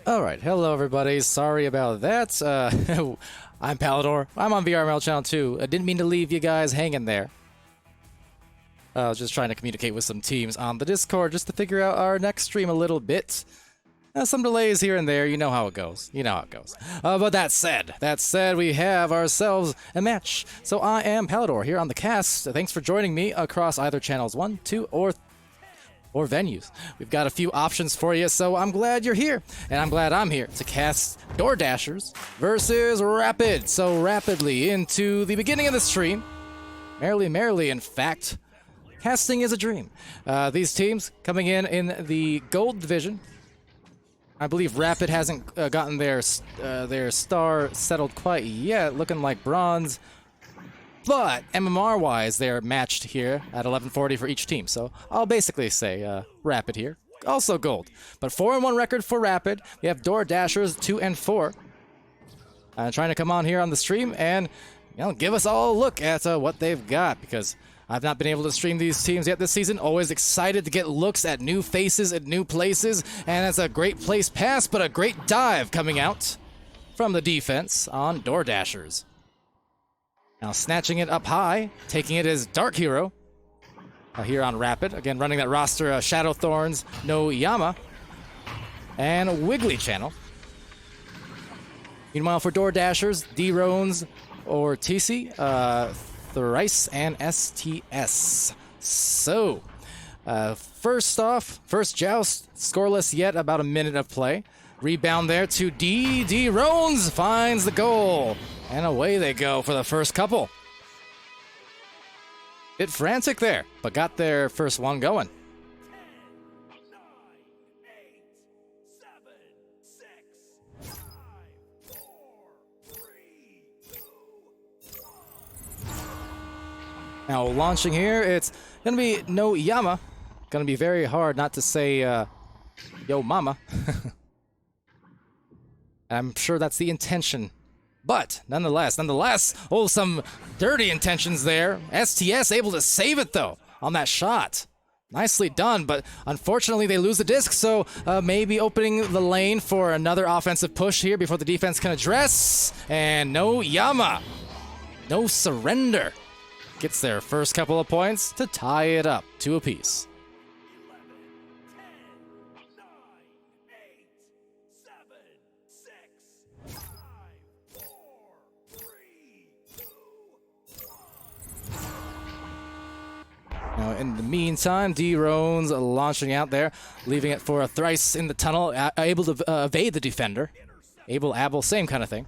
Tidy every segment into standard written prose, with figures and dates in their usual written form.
Alright, hello everybody, sorry about that. I'm Palidore, I'm on VRML channel 2. I didn't mean to leave you guys hanging there. I was just trying to communicate with some teams on the Discord just to figure out our next stream a little bit. Some delays here and there, you know how it goes. But that said, we have ourselves a match. So I am Palidore here on the cast. Thanks for joining me across either channels 1, 2, or venues. We've got a few options for you, so I'm glad you're here, and I'm glad I'm here to cast DoorDashers versus Rapid. So rapidly into the beginning of the stream. Merrily, in fact. Casting is a dream. These teams coming in the gold division. I believe Rapid hasn't gotten their star settled quite yet, looking like bronze. But MMR-wise, they're matched here at 1140 for each team. So I'll basically say Rapid here. Also gold. But 4-1 record for Rapid. We have DoorDashers 2-4. Trying to come on here on the stream and give us all a look at what they've got, because I've not been able to stream these teams yet this season. Always excited to get looks at new faces at new places. And it's a great place pass, but a great dive coming out from the defense on DoorDashers. Now snatching it up high, taking it as Dark Hero here on Rapid. Again, running that roster, Shadow Thorns, No Yama, and Wiggly Channel. Meanwhile, for DoorDashers, D-Rones or TC, Thrice and STS. So, first off, first joust, scoreless yet, about a minute of play. Rebound there to D-Rones finds the goal. And away they go for the first couple. Bit frantic there, but got their first one going. 10, 9, 8, 7, 6, 5, 4, 3, 2, 1. Now launching here, it's gonna be No Yama. Gonna be very hard not to say Yo Mama. I'm sure that's the intention. But, nonetheless, oh, some dirty intentions there. STS able to save it, though, on that shot. Nicely done, but unfortunately they lose the disc, so maybe opening the lane for another offensive push here before the defense can address. And No Yama, no surrender. Gets their first couple of points to tie it up, 2 apiece. 11, 10, 9, 8, 7, 6, 5, 4, 3, 2, 1. Now, in the meantime, D-Rones launching out there, leaving it for a Thrice in the tunnel, able to evade the defender. Able, same kind of thing.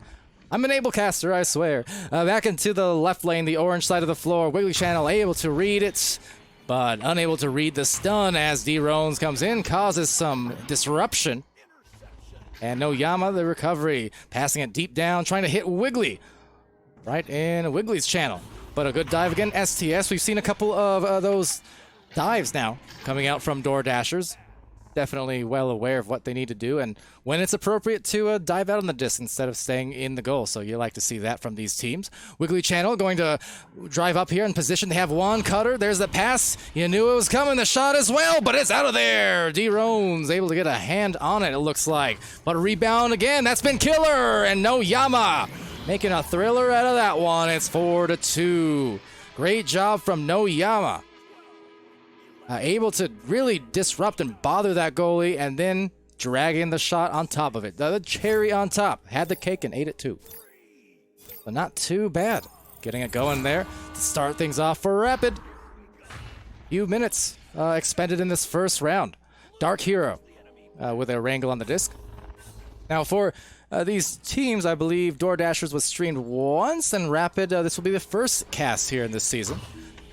I'm an able caster, I swear. Back into the left lane, the orange side of the floor. Wiggly Channel able to read it, but unable to read the stun as D-Rones comes in, causes some disruption. And no Yama, the recovery. Passing it deep down, trying to hit Wiggly. Right in Wiggly's channel. But a good dive again, STS. We've seen a couple of those dives now coming out from DoorDashers. Definitely well aware of what they need to do and when it's appropriate to dive out on the disc instead of staying in the goal. So you like to see that from these teams. Wiggly Channel going to drive up here in position. They have one cutter. There's the pass. You knew it was coming. The shot as well, but it's out of there. D-Rone's able to get a hand on it, it looks like. But a rebound again. That's been killer. And no Yama making a thriller out of that one. It's 4-2. Great job from No Yama. Able to really disrupt and bother that goalie and then dragging the shot on top of it. The cherry on top. Had the cake and ate it too. But not too bad. Getting it going there to start things off for Rapid. Few minutes expended in this first round. Dark Hero with a wrangle on the disc. Now for these teams, I believe DoorDashers was streamed once, and Rapid, this will be the first cast here in this season.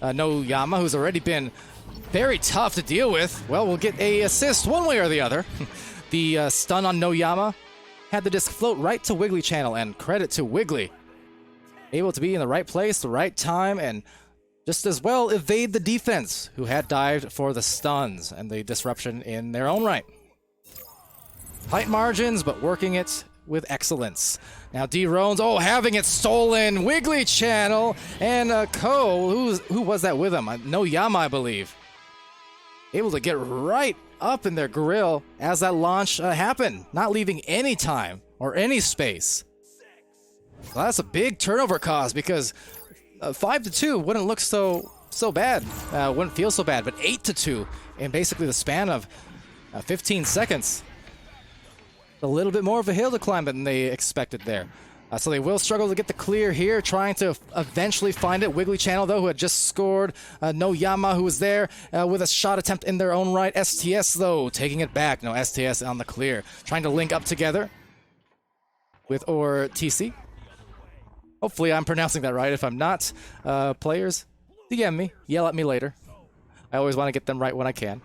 No Yama, who's already been very tough to deal with. Well, we'll get a assist one way or the other. The stun on No Yama had the disc float right to Wiggly Channel, and credit to Wiggly. Able to be in the right place, the right time, and just as well evade the defense, who had dived for the stuns and the disruption in their own right. Tight margins, but working it with excellence. Now D-Rone's, having it stolen. Wiggly Channel, and Ko, who was that with him? No Yama, I believe. Able to get right up in their grill as that launch happened, not leaving any time or any space. Well, that's a big turnover cause because 5-2 wouldn't look so bad, wouldn't feel so bad, but 8-2 in basically the span of 15 seconds. A little bit more of a hill to climb than they expected there. So they will struggle to get the clear here, trying to eventually find it. Wiggly Channel, though, who had just scored. No Yama, who was there with a shot attempt in their own right. STS, though, taking it back. No, STS on the clear. Trying to link up together with or TC. Hopefully I'm pronouncing that right. If I'm not, players, DM me. Yell at me later. I always want to get them right when I can.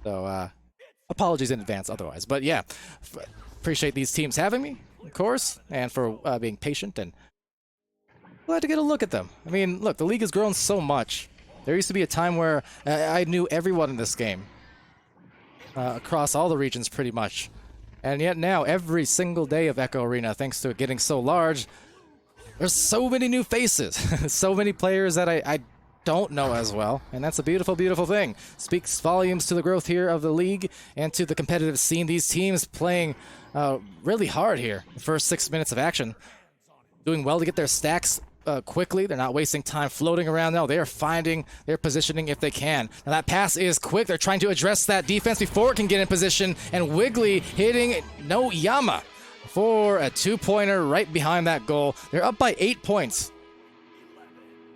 So, apologies in advance otherwise. But yeah, appreciate these teams having me, of course, and for being patient, and glad to get a look at them. I mean, look, the league has grown so much. There used to be a time where I knew everyone in this game, across all the regions pretty much. And yet now, every single day of Echo Arena, thanks to it getting so large, there's so many new faces, so many players that I don't know as well, and that's a beautiful, beautiful thing. Speaks volumes to the growth here of the league and to the competitive scene. These teams playing really hard here. The first 6 minutes of action, doing well to get their stacks quickly. They're not wasting time floating around. No, they are finding their positioning if they can. Now that pass is quick. They're trying to address that defense before it can get in position, and Wiggly hitting No Yama for a two-pointer right behind that goal. They're up by 8 points.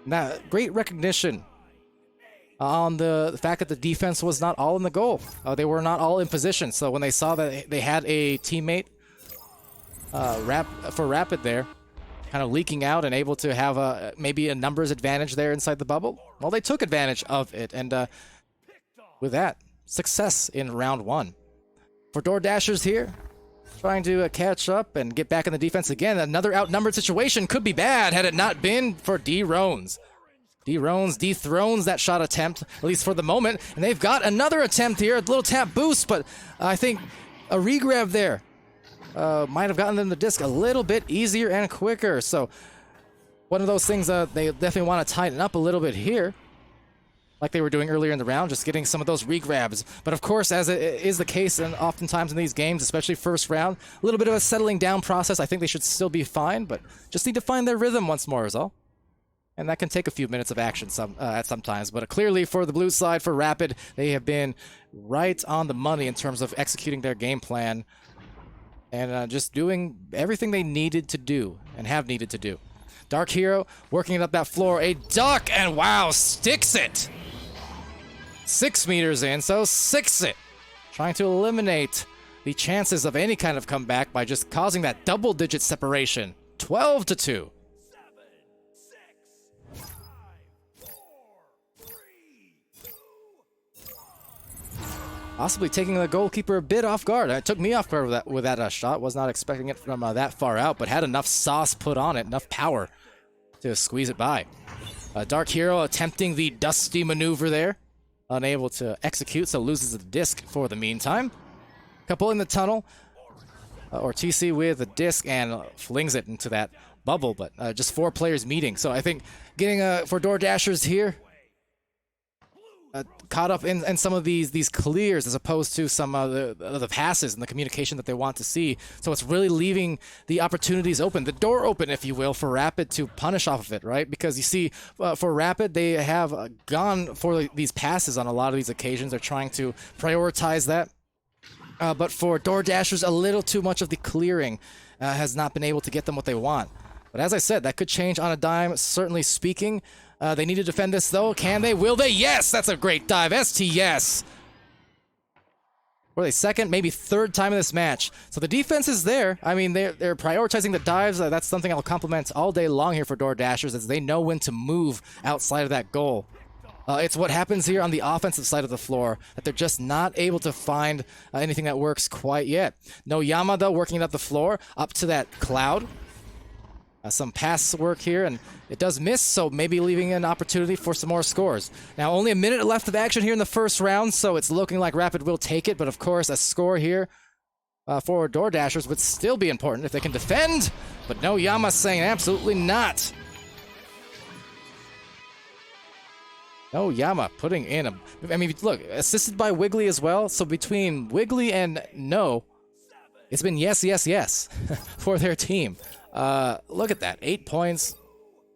Now, great recognition on the fact that the defense was not all in the goal. They were not all in position. So when they saw that they had a teammate for Rapid there, kind of leaking out and able to have maybe a numbers advantage there inside the bubble, well, they took advantage of it. And with that, success in round one. For DoorDashers here, trying to catch up and get back in the defense again. Another outnumbered situation could be bad had it not been for D-Rones. D-Rones dethrones that shot attempt, at least for the moment. And they've got another attempt here, a little tap boost, but I think a regrab there might have gotten them the disc a little bit easier and quicker. So one of those things they definitely want to tighten up a little bit here, like they were doing earlier in the round, just getting some of those regrabs. But of course, as it is the case and oftentimes in these games, especially first round, a little bit of a settling down process. I think they should still be fine, but just need to find their rhythm once more is all. And that can take a few minutes of action at some times. But clearly for the blue side, for Rapid, they have been right on the money in terms of executing their game plan and just doing everything they needed to do and have needed to do. Dark Hero working it up that floor, a duck, and wow, sticks it. 6 meters in, so 6 it. Trying to eliminate the chances of any kind of comeback by just causing that double-digit separation. 12-2. 7, 6, 5, 4, 3, 2, 1. possibly taking the goalkeeper a bit off guard. It took me off guard with that shot. Was not expecting it from that far out, but had enough sauce put on it, enough power to squeeze it by. Dark Hero attempting the dusty maneuver there, unable to execute, so loses the disc for the meantime. Couple in the tunnel, or TC with the disc and flings it into that bubble, but just 4 players meeting. So I think getting for DoorDashers here, caught up in some of these clears as opposed to some of the passes and the communication that they want to see. So it's really leaving the opportunities open, the door open, if you will, for Rapid to punish off of it, right? Because you see, for Rapid, they have gone for these passes on a lot of these occasions. They're trying to prioritize that. But for DoorDashers, a little too much of the clearing has not been able to get them what they want. But as I said, that could change on a dime, certainly speaking. They need to defend this, though. Can they? Will they? Yes! That's a great dive. STS. Were they second, maybe third time in this match? So the defense is there. I mean, they're prioritizing the dives. That's something I'll compliment all day long here for DoorDashers, as they know when to move outside of that goal. It's what happens here on the offensive side of the floor, that they're just not able to find anything that works quite yet. No Yama, though, working up the floor, up to that cloud. Some pass work here, and it does miss, so maybe leaving an opportunity for some more scores. Now, only a minute left of action here in the first round, so it's looking like Rapid will take it, but of course, a score here for DoorDashers would still be important if they can defend, but no, Yama saying absolutely not. No, Yama putting in a... I mean, look, assisted by Wiggly as well, so between Wiggly and No, it's been yes, yes, yes for their team. Look at that. 8 points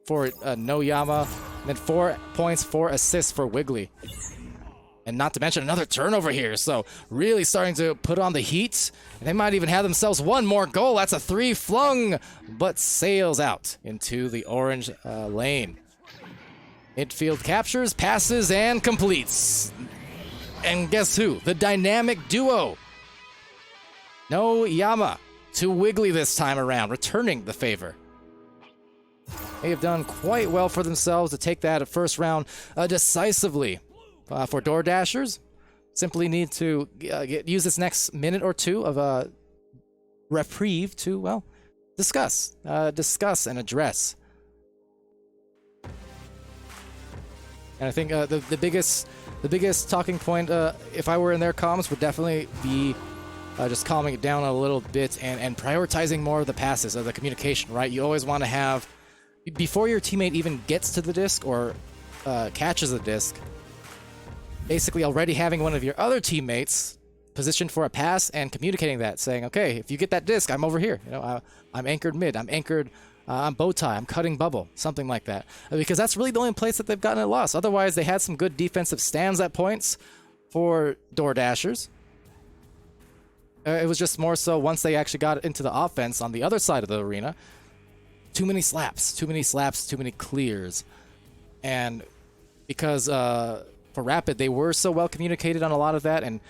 for No Yama, and then 4 points, 4 assists for Wiggly. And not to mention another turnover here, so really starting to put on the heat. And they might even have themselves one more goal. That's a 3 flung, but sails out into the orange lane. Midfield captures, passes, and completes. And guess who? The dynamic duo. No Yama to Wiggly this time around, returning the favor. They have done quite well for themselves to take that first round decisively. For DoorDashers, simply need to use this next minute or two of reprieve to, well, discuss and address. And I think the biggest talking point, if I were in their comms, would definitely be just calming it down a little bit and prioritizing more of the passes, of the communication, right? You always want to have, before your teammate even gets to the disc or catches the disc, basically already having one of your other teammates positioned for a pass and communicating that, saying, okay, if you get that disc, I'm over here. You know, I'm anchored mid, I'm anchored, I'm bow tie, I'm cutting bubble, something like that. Because that's really the only place that they've gotten a loss. Otherwise, they had some good defensive stands at points for DoorDashers. It was just more so once they actually got into the offense on the other side of the arena, too many slaps, too many clears. And because for Rapid, they were so well communicated on a lot of that, and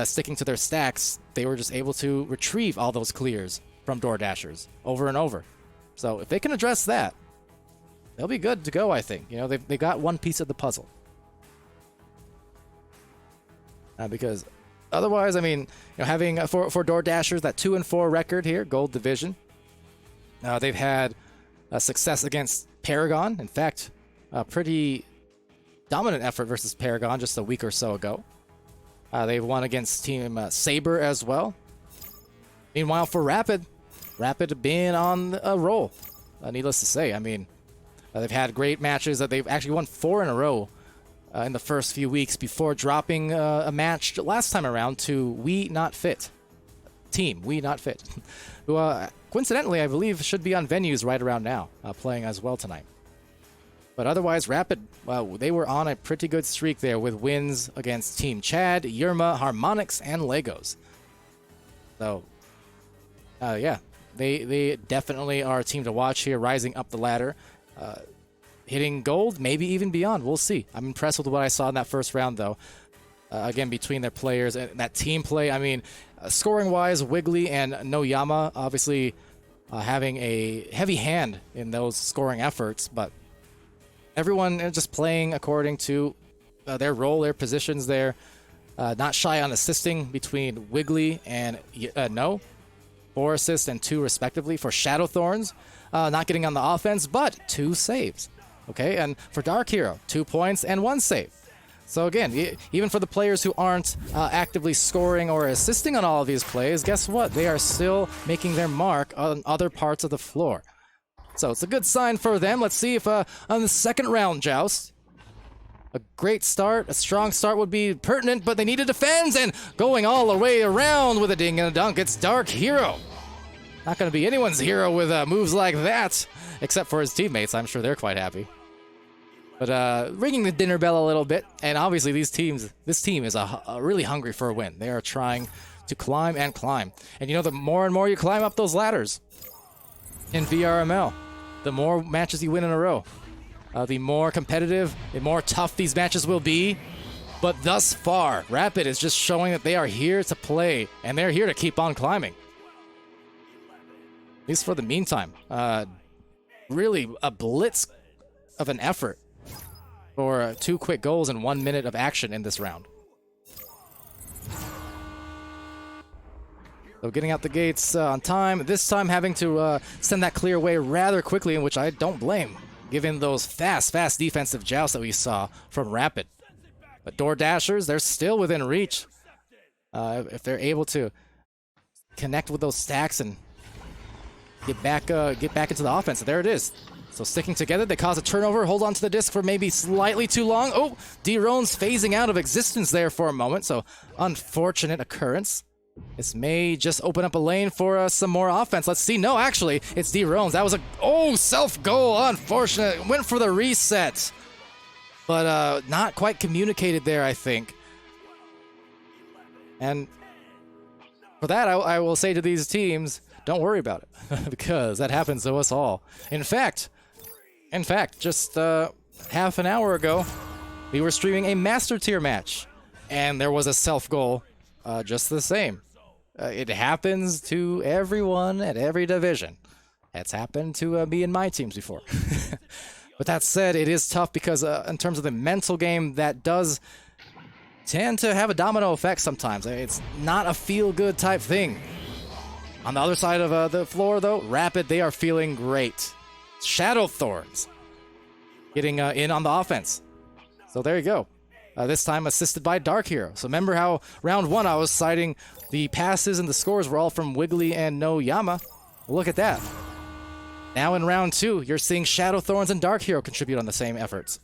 sticking to their stacks, they were just able to retrieve all those clears from DoorDashers over and over. So if they can address that, they'll be good to go, I think. You know, they got one piece of the puzzle. Because otherwise, I mean, you know, having for DoorDashers that 2-4 record here, Gold Division. They've had success against Paragon. In fact, a pretty dominant effort versus Paragon just a week or so ago. They've won against Team Saber as well. Meanwhile, for Rapid been on a roll. Needless to say, I mean, they've had great matches. They've actually won 4 in a row in the first few weeks before dropping a match last time around to We Not Fit. Team We Not Fit. Who, coincidentally, I believe should be on venues right around now, playing as well tonight. But otherwise, Rapid, they were on a pretty good streak there with wins against Team Chad, Yerma, Harmonix, and Legos. So, yeah, they definitely are a team to watch here, rising up the ladder, hitting gold, maybe even beyond. We'll see. I'm impressed with what I saw in that first round, though. Again, between their players and that team play. I mean, scoring-wise, Wiggly and Noyama obviously having a heavy hand in those scoring efforts, but everyone just playing according to their role, their positions there. Not shy on assisting between Wiggly and No. 4 assists and 2 respectively for Shadow Thorns. Not getting on the offense, but 2 saves. Okay, and for Dark Hero, 2 points and 1 save. So again, even for the players who aren't actively scoring or assisting on all of these plays, guess what? They are still making their mark on other parts of the floor. So it's a good sign for them. Let's see if on the second round joust, a great start, a strong start would be pertinent, but they need to defend, and going all the way around with a ding and a dunk, it's Dark Hero. Not going to be anyone's hero with moves like that, except for his teammates. I'm sure they're quite happy. But ringing the dinner bell a little bit, and obviously this team is really hungry for a win. They are trying to climb and climb. And you know, the more and more you climb up those ladders in VRML, the more matches you win in a row. The more competitive, the more tough these matches will be. But thus far, Rapid is just showing that they are here to play, and they're here to keep on climbing. At least for the meantime. Really a blitz of an effort for 2 quick goals and 1 minute of action in this round. So getting out the gates on time, this time having to send that clear away rather quickly, in which I don't blame, given those fast defensive jousts that we saw from Rapid. But DoorDashers, they're still within reach. If they're able to connect with those stacks and get back into the offense. There it is. So sticking together, they cause a turnover, hold on to the disc for maybe slightly too long. Oh, D-Rone's phasing out of existence there for a moment, so unfortunate occurrence. This may just open up a lane for some more offense. Let's see. No, actually, it's D-Rone's. That was a self-goal. Unfortunate. Went for the reset. But not quite communicated there, I think. And for that, I will say to these teams, don't worry about it, because that happens to us all. In fact, just half an hour ago, we were streaming a Master Tier match, and there was a self-goal just the same. It happens to everyone at every division. It's happened to me and my teams before. But that said, it is tough because in terms of the mental game, that does tend to have a domino effect sometimes. It's not a feel-good type thing. On the other side of the floor, though, Rapid, they are feeling great. Shadow Thorns getting in on the offense. So there you go. This time assisted by Dark Hero. So remember how round 1 I was citing the passes and the scores were all from Wiggly and No Yama? Well, look at that. Now in round 2, you're seeing Shadow Thorns and Dark Hero contribute on the same efforts.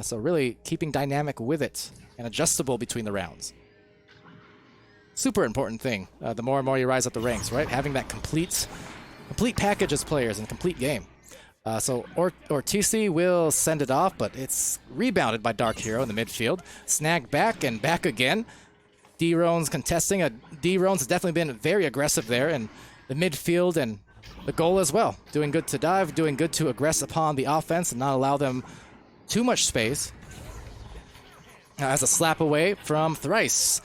So really keeping dynamic with it and adjustable between the rounds. Super important thing. The more and more you rise up the ranks, right? Having that complete package as players and complete game. So TC will send it off, but it's rebounded by Dark Hero in the midfield. Snagged back and back again. D-Rone's contesting. D-Rone's has definitely been very aggressive there in the midfield and the goal as well. Doing good to dive, doing good to aggress upon the offense and not allow them too much space. As a slap away from Thrice.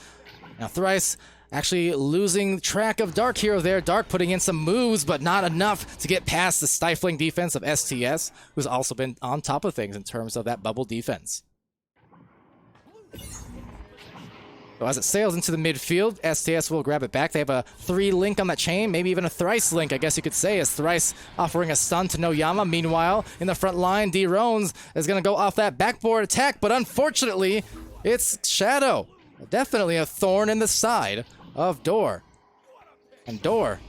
Now Thrice actually losing track of Dark Hero there. Dark putting in some moves, but not enough to get past the stifling defense of STS, who's also been on top of things in terms of that bubble defense. So as it sails into the midfield, STS will grab it back. They have a 3 link on that chain, maybe even a Thrice link, I guess you could say, as Thrice offering a stun to No Yama. Meanwhile, in the front line, D-Rones is going to go off that backboard attack, but unfortunately, it's Shadow. Definitely a thorn in the side of Door. And Door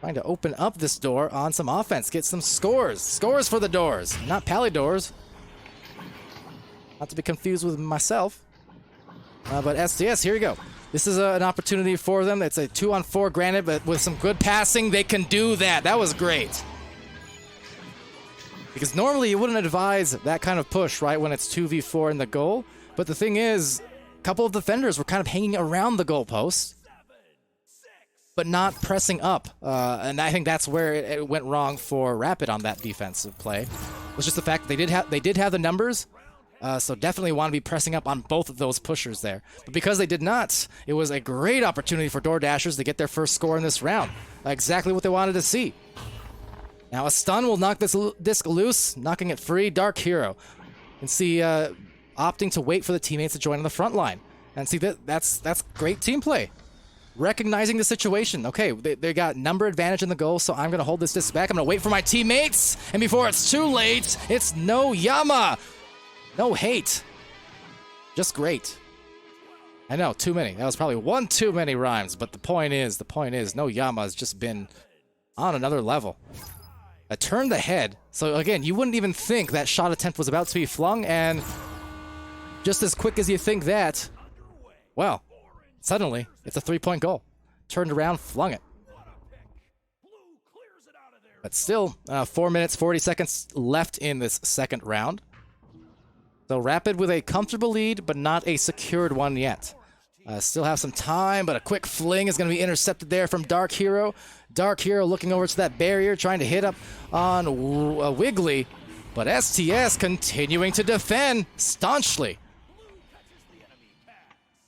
trying to open up this door on some offense, get some scores. Scores for the Doors, not Palidores. Not to be confused with myself. But STS, here you go. This is an opportunity for them. It's a 2-on-4 granted, but with some good passing, they can do that. That was great. Because normally you wouldn't advise that kind of push, right, when it's 2v4 in the goal. But the thing is, a couple of defenders were kind of hanging around the goalpost, but not pressing up. And I think that's where it went wrong for Rapid on that defensive play. It was just the fact that they did have the numbers, so definitely want to be pressing up on both of those pushers there. But because they did not, it was a great opportunity for DoorDashers to get their first score in this round. Exactly what they wanted to see. Now a stun will knock this disc loose, knocking it free. Dark Hero. You can see opting to wait for the teammates to join on the front line. And see, that's great team play. Recognizing the situation. Okay, they got number advantage in the goal, so I'm going to hold this disc back. I'm going to wait for my teammates, and before it's too late, it's no Yama. No hate. Just great. I know, too many. That was probably one too many rhymes, but the point is, no Yama has just been on another level. I turned the head, so again, you wouldn't even think that shot attempt was about to be flung, and just as quick as you think that, well, suddenly, it's a 3-point goal. Turned around, flung it. But still, 4 minutes, 40 seconds left in this second round. So Rapid with a comfortable lead, but not a secured one yet. Still have some time, but a quick fling is going to be intercepted there from Dark Hero. Dark Hero looking over to that barrier, trying to hit up on Wiggly. But STS continuing to defend staunchly.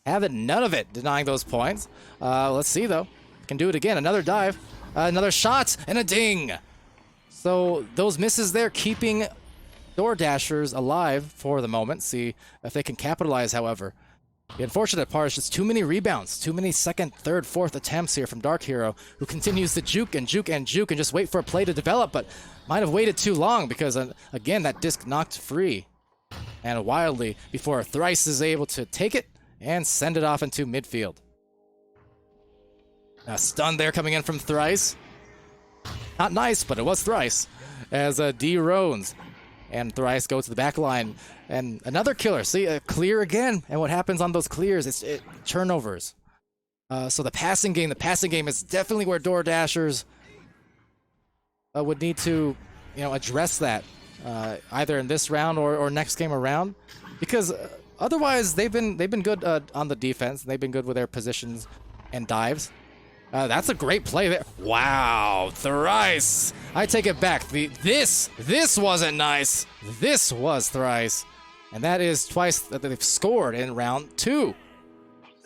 Having none of it, denying those points. Let's see, though. Can do it again. Another dive. Another shot, and a ding. So those misses there keeping DoorDashers alive for the moment. See if they can capitalize, however. The unfortunate part is just too many rebounds. Too many second, third, fourth attempts here from Dark Hero, who continues to juke and juke and juke and just wait for a play to develop, but might have waited too long because, again, that disc knocked free. And wildly before Thrice is able to take it and send it off into midfield. A stun there coming in from Thrice. Not nice, but it was Thrice. As D. Rones and Thrice go to the back line. And another killer. See, a clear again. And what happens on those clears is turnovers. So the passing game is definitely where DoorDashers would need to, address that. Either in this round or next game around. Because otherwise, they've been good on the defense. They've been good with their positions and dives. That's a great play there. Wow, Thrice. I take it back. This wasn't nice. This was Thrice. And that is twice that they've scored in round 2.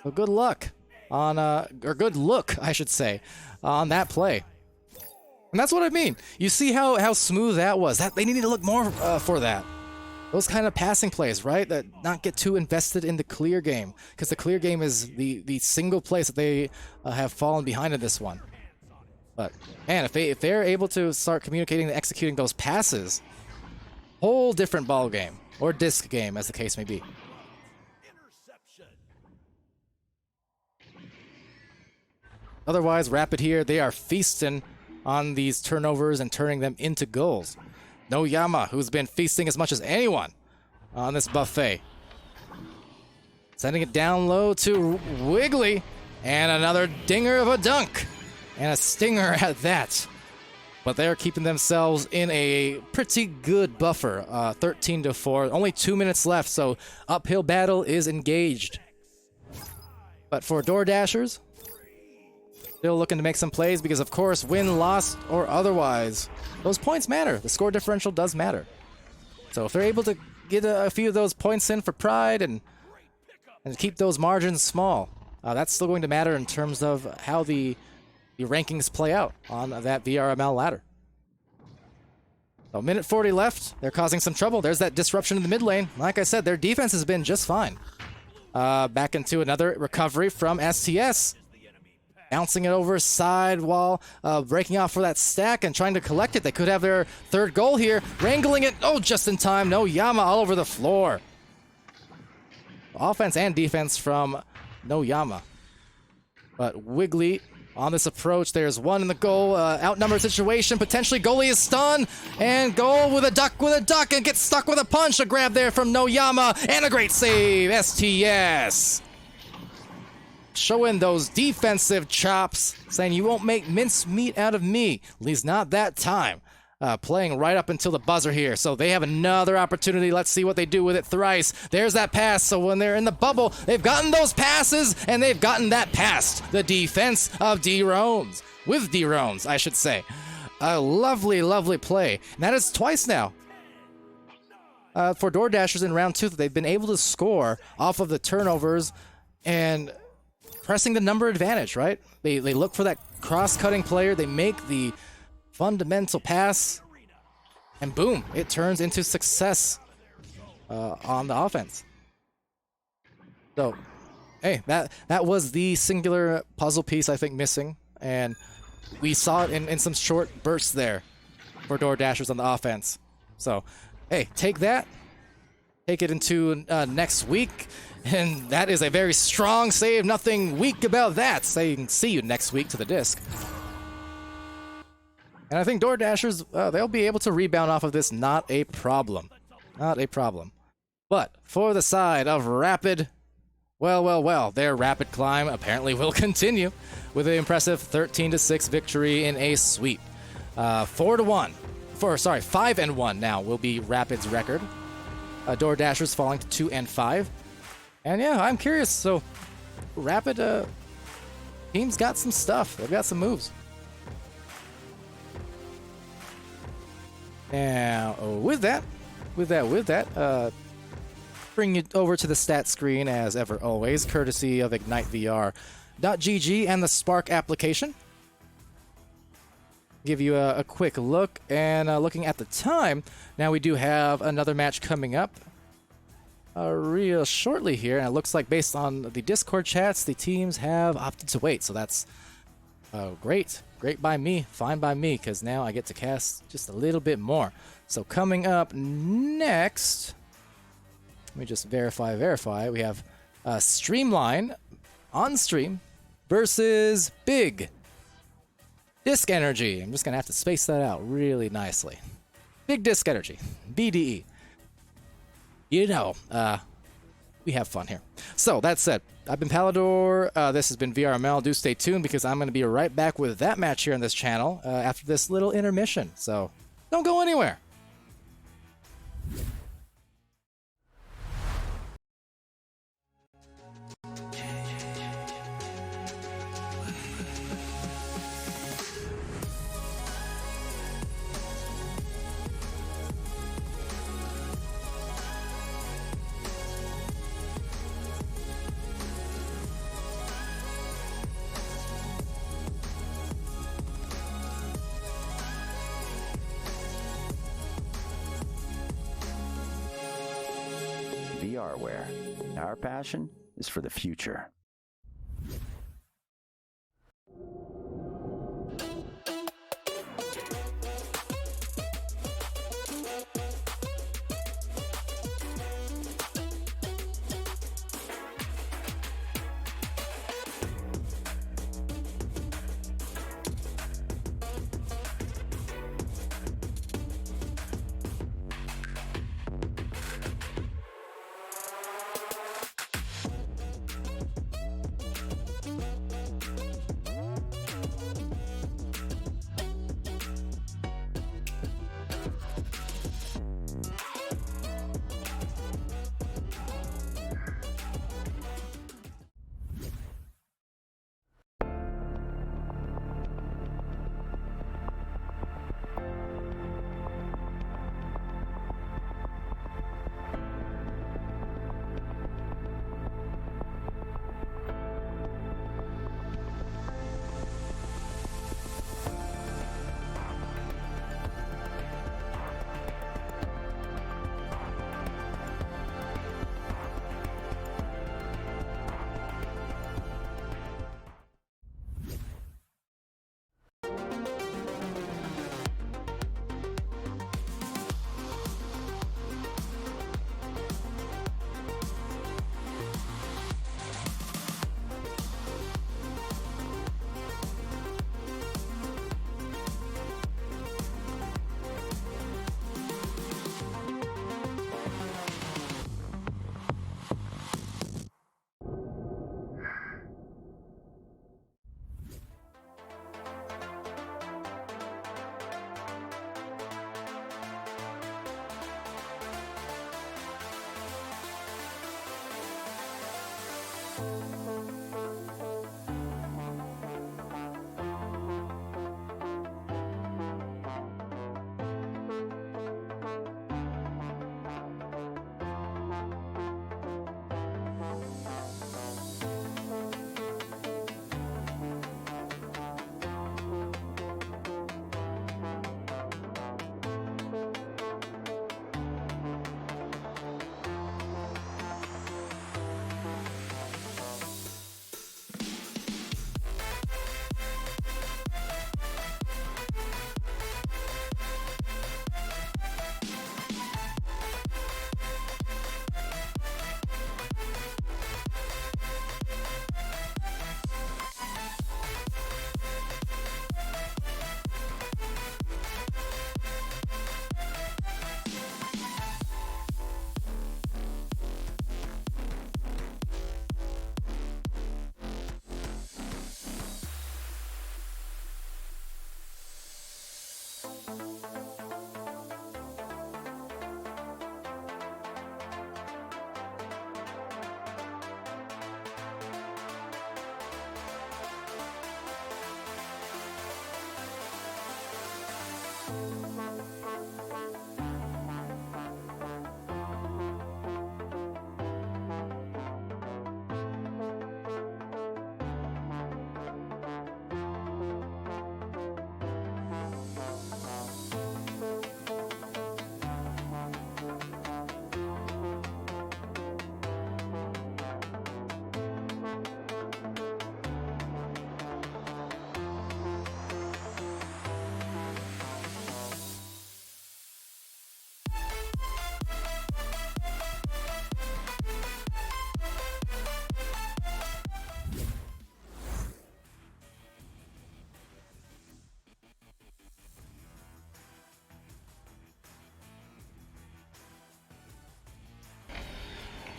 So good luck on, or good look, I should say, on that play. And that's what I mean. You see how smooth that was. They needed to look more for that. Those kind of passing plays, right? That not get too invested in the clear game, because the clear game is the single place that they have fallen behind in this one. But man, if they're able to start communicating and executing those passes, whole different ball game or disc game, as the case may be. Otherwise, Rapid here, they are feasting on these turnovers and turning them into goals. No Yama, who's been feasting as much as anyone on this buffet. Sending it down low to Wiggly. And another dinger of a dunk. And a stinger at that. But they're keeping themselves in a pretty good buffer. 13-4. Only 2 minutes left, so uphill battle is engaged. But for DoorDashers, still looking to make some plays because, of course, win, loss, or otherwise, those points matter. The score differential does matter. So if they're able to get a few of those points in for pride and keep those margins small, that's still going to matter in terms of how the rankings play out on that VRML ladder. So minute 40 left. They're causing some trouble. There's that disruption in the mid lane. Like I said, their defense has been just fine. Back into another recovery from STS. Bouncing it over side wall, breaking off for that stack and trying to collect it. They could have their third goal here. Wrangling it. Oh, just in time. No Yama all over the floor. Offense and defense from No Yama. But Wiggly on this approach. There's one in the goal. Outnumbered situation. Potentially goalie is stunned. And goal with a duck and gets stuck with a punch. A grab there from No Yama. And a great save. STS. Showing those defensive chops, saying you won't make mincemeat out of me. At least not that time. Playing right up until the buzzer here. So they have another opportunity. Let's see what they do with it. Thrice. There's that pass. So when they're in the bubble, they've gotten those passes, and they've gotten that past the defense of D-Rones. With D-Rones, I should say. A lovely, lovely play. And that is twice now. For DoorDashers in round 2, they've been able to score off of the turnovers and pressing the number advantage, right? They look for that cross-cutting player. They make the fundamental pass, and boom, it turns into success on the offense. So, hey, that was the singular puzzle piece I think missing, and we saw it in some short bursts there for DoorDashers on the offense. So, hey, take that, take it into next week, and that is a very strong save. Nothing weak about that. Saying see you next week to the disc. And I think DoorDashers, they'll be able to rebound off of this, not a problem. Not a problem. But for the side of Rapid, well, their rapid climb apparently will continue with an impressive 13-6 victory in a sweep. 5-1 now will be Rapid's record. DoorDashers falling to 2-5. And yeah, I'm curious. So, Rapid team's got some stuff. They've got some moves. Now, with that, bring it over to the stat screen as ever always, courtesy of IgniteVR.gg and the Spark application. Give you a quick look, and looking at the time, now we do have another match coming up real shortly here, and it looks like based on the Discord chats, the teams have opted to wait, so that's great by me, fine by me, because now I get to cast just a little bit more. So coming up next, let me just verify. We have Streamline on stream versus Big Disc Energy. I'm just gonna have to space that out really nicely. Big Disc Energy, BDE. You know, we have fun here. So that said, I've been Palidore. This has been VRML. Do stay tuned because I'm going to be right back with that match here on this channel after this little intermission. So don't go anywhere. VRware. Our passion is for the future.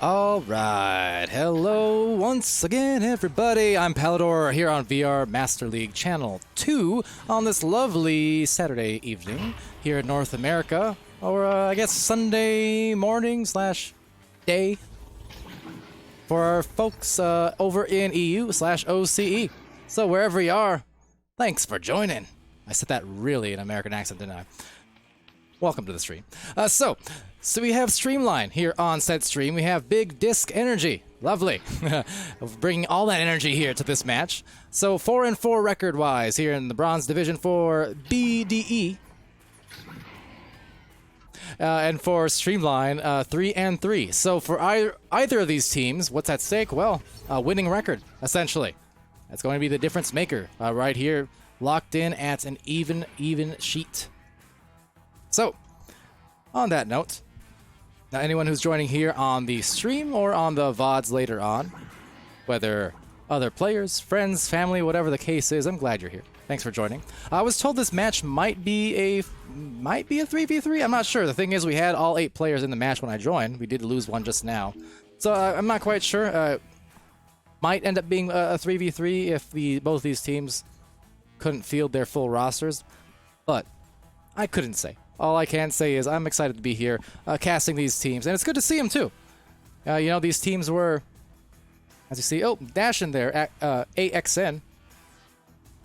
All right, hello once again, everybody. I'm Palidore here on VR Master League Channel 2 on this lovely Saturday evening here in North America, or I guess Sunday morning / day for our folks over in EU / OCE. So wherever you are, thanks for joining. I said that really in American accent, didn't I? Welcome to the stream. So we have Streamline here on said stream. We have Big Disc Energy. Lovely. Bringing all that energy here to this match. So 4-4 record-wise here in the Bronze Division for BDE. And for Streamline, 3-3. So for either of these teams, what's at stake? Well, a winning record, essentially. That's going to be the difference maker right here, locked in at an even sheet. So, on that note, now anyone who's joining here on the stream or on the VODs later on, whether other players, friends, family, whatever the case is, I'm glad you're here. Thanks for joining. I was told this match might be a 3v3. I'm not sure. The thing is, we had all 8 players in the match when I joined. We did lose one just now, so I'm not quite sure. Might end up being a 3v3 if both these teams couldn't field their full rosters, but I couldn't say. All I can say is I'm excited to be here casting these teams, and it's good to see them too. You know, these teams were, as you see, Dash in there, AXN,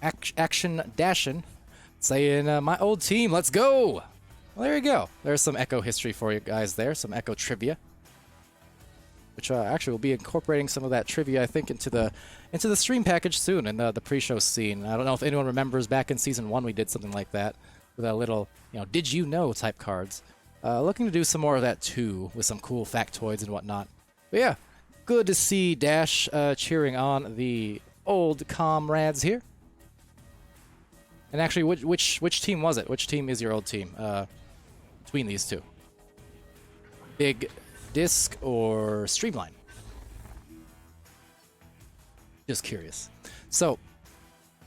Action Dashin, saying my old team, let's go. Well, there you go. There's some Echo history for you guys there, some Echo trivia, which actually will be incorporating some of that trivia, I think, into the stream package soon in the pre-show scene. I don't know if anyone remembers back in Season 1 we did something like that with a little, did you know type cards. Looking to do some more of that too with some cool factoids and whatnot. But yeah, good to see Dash cheering on the old comrades here. And actually, which team was it? Which team is your old team between these two? Big Disc or Streamline? Just curious. So,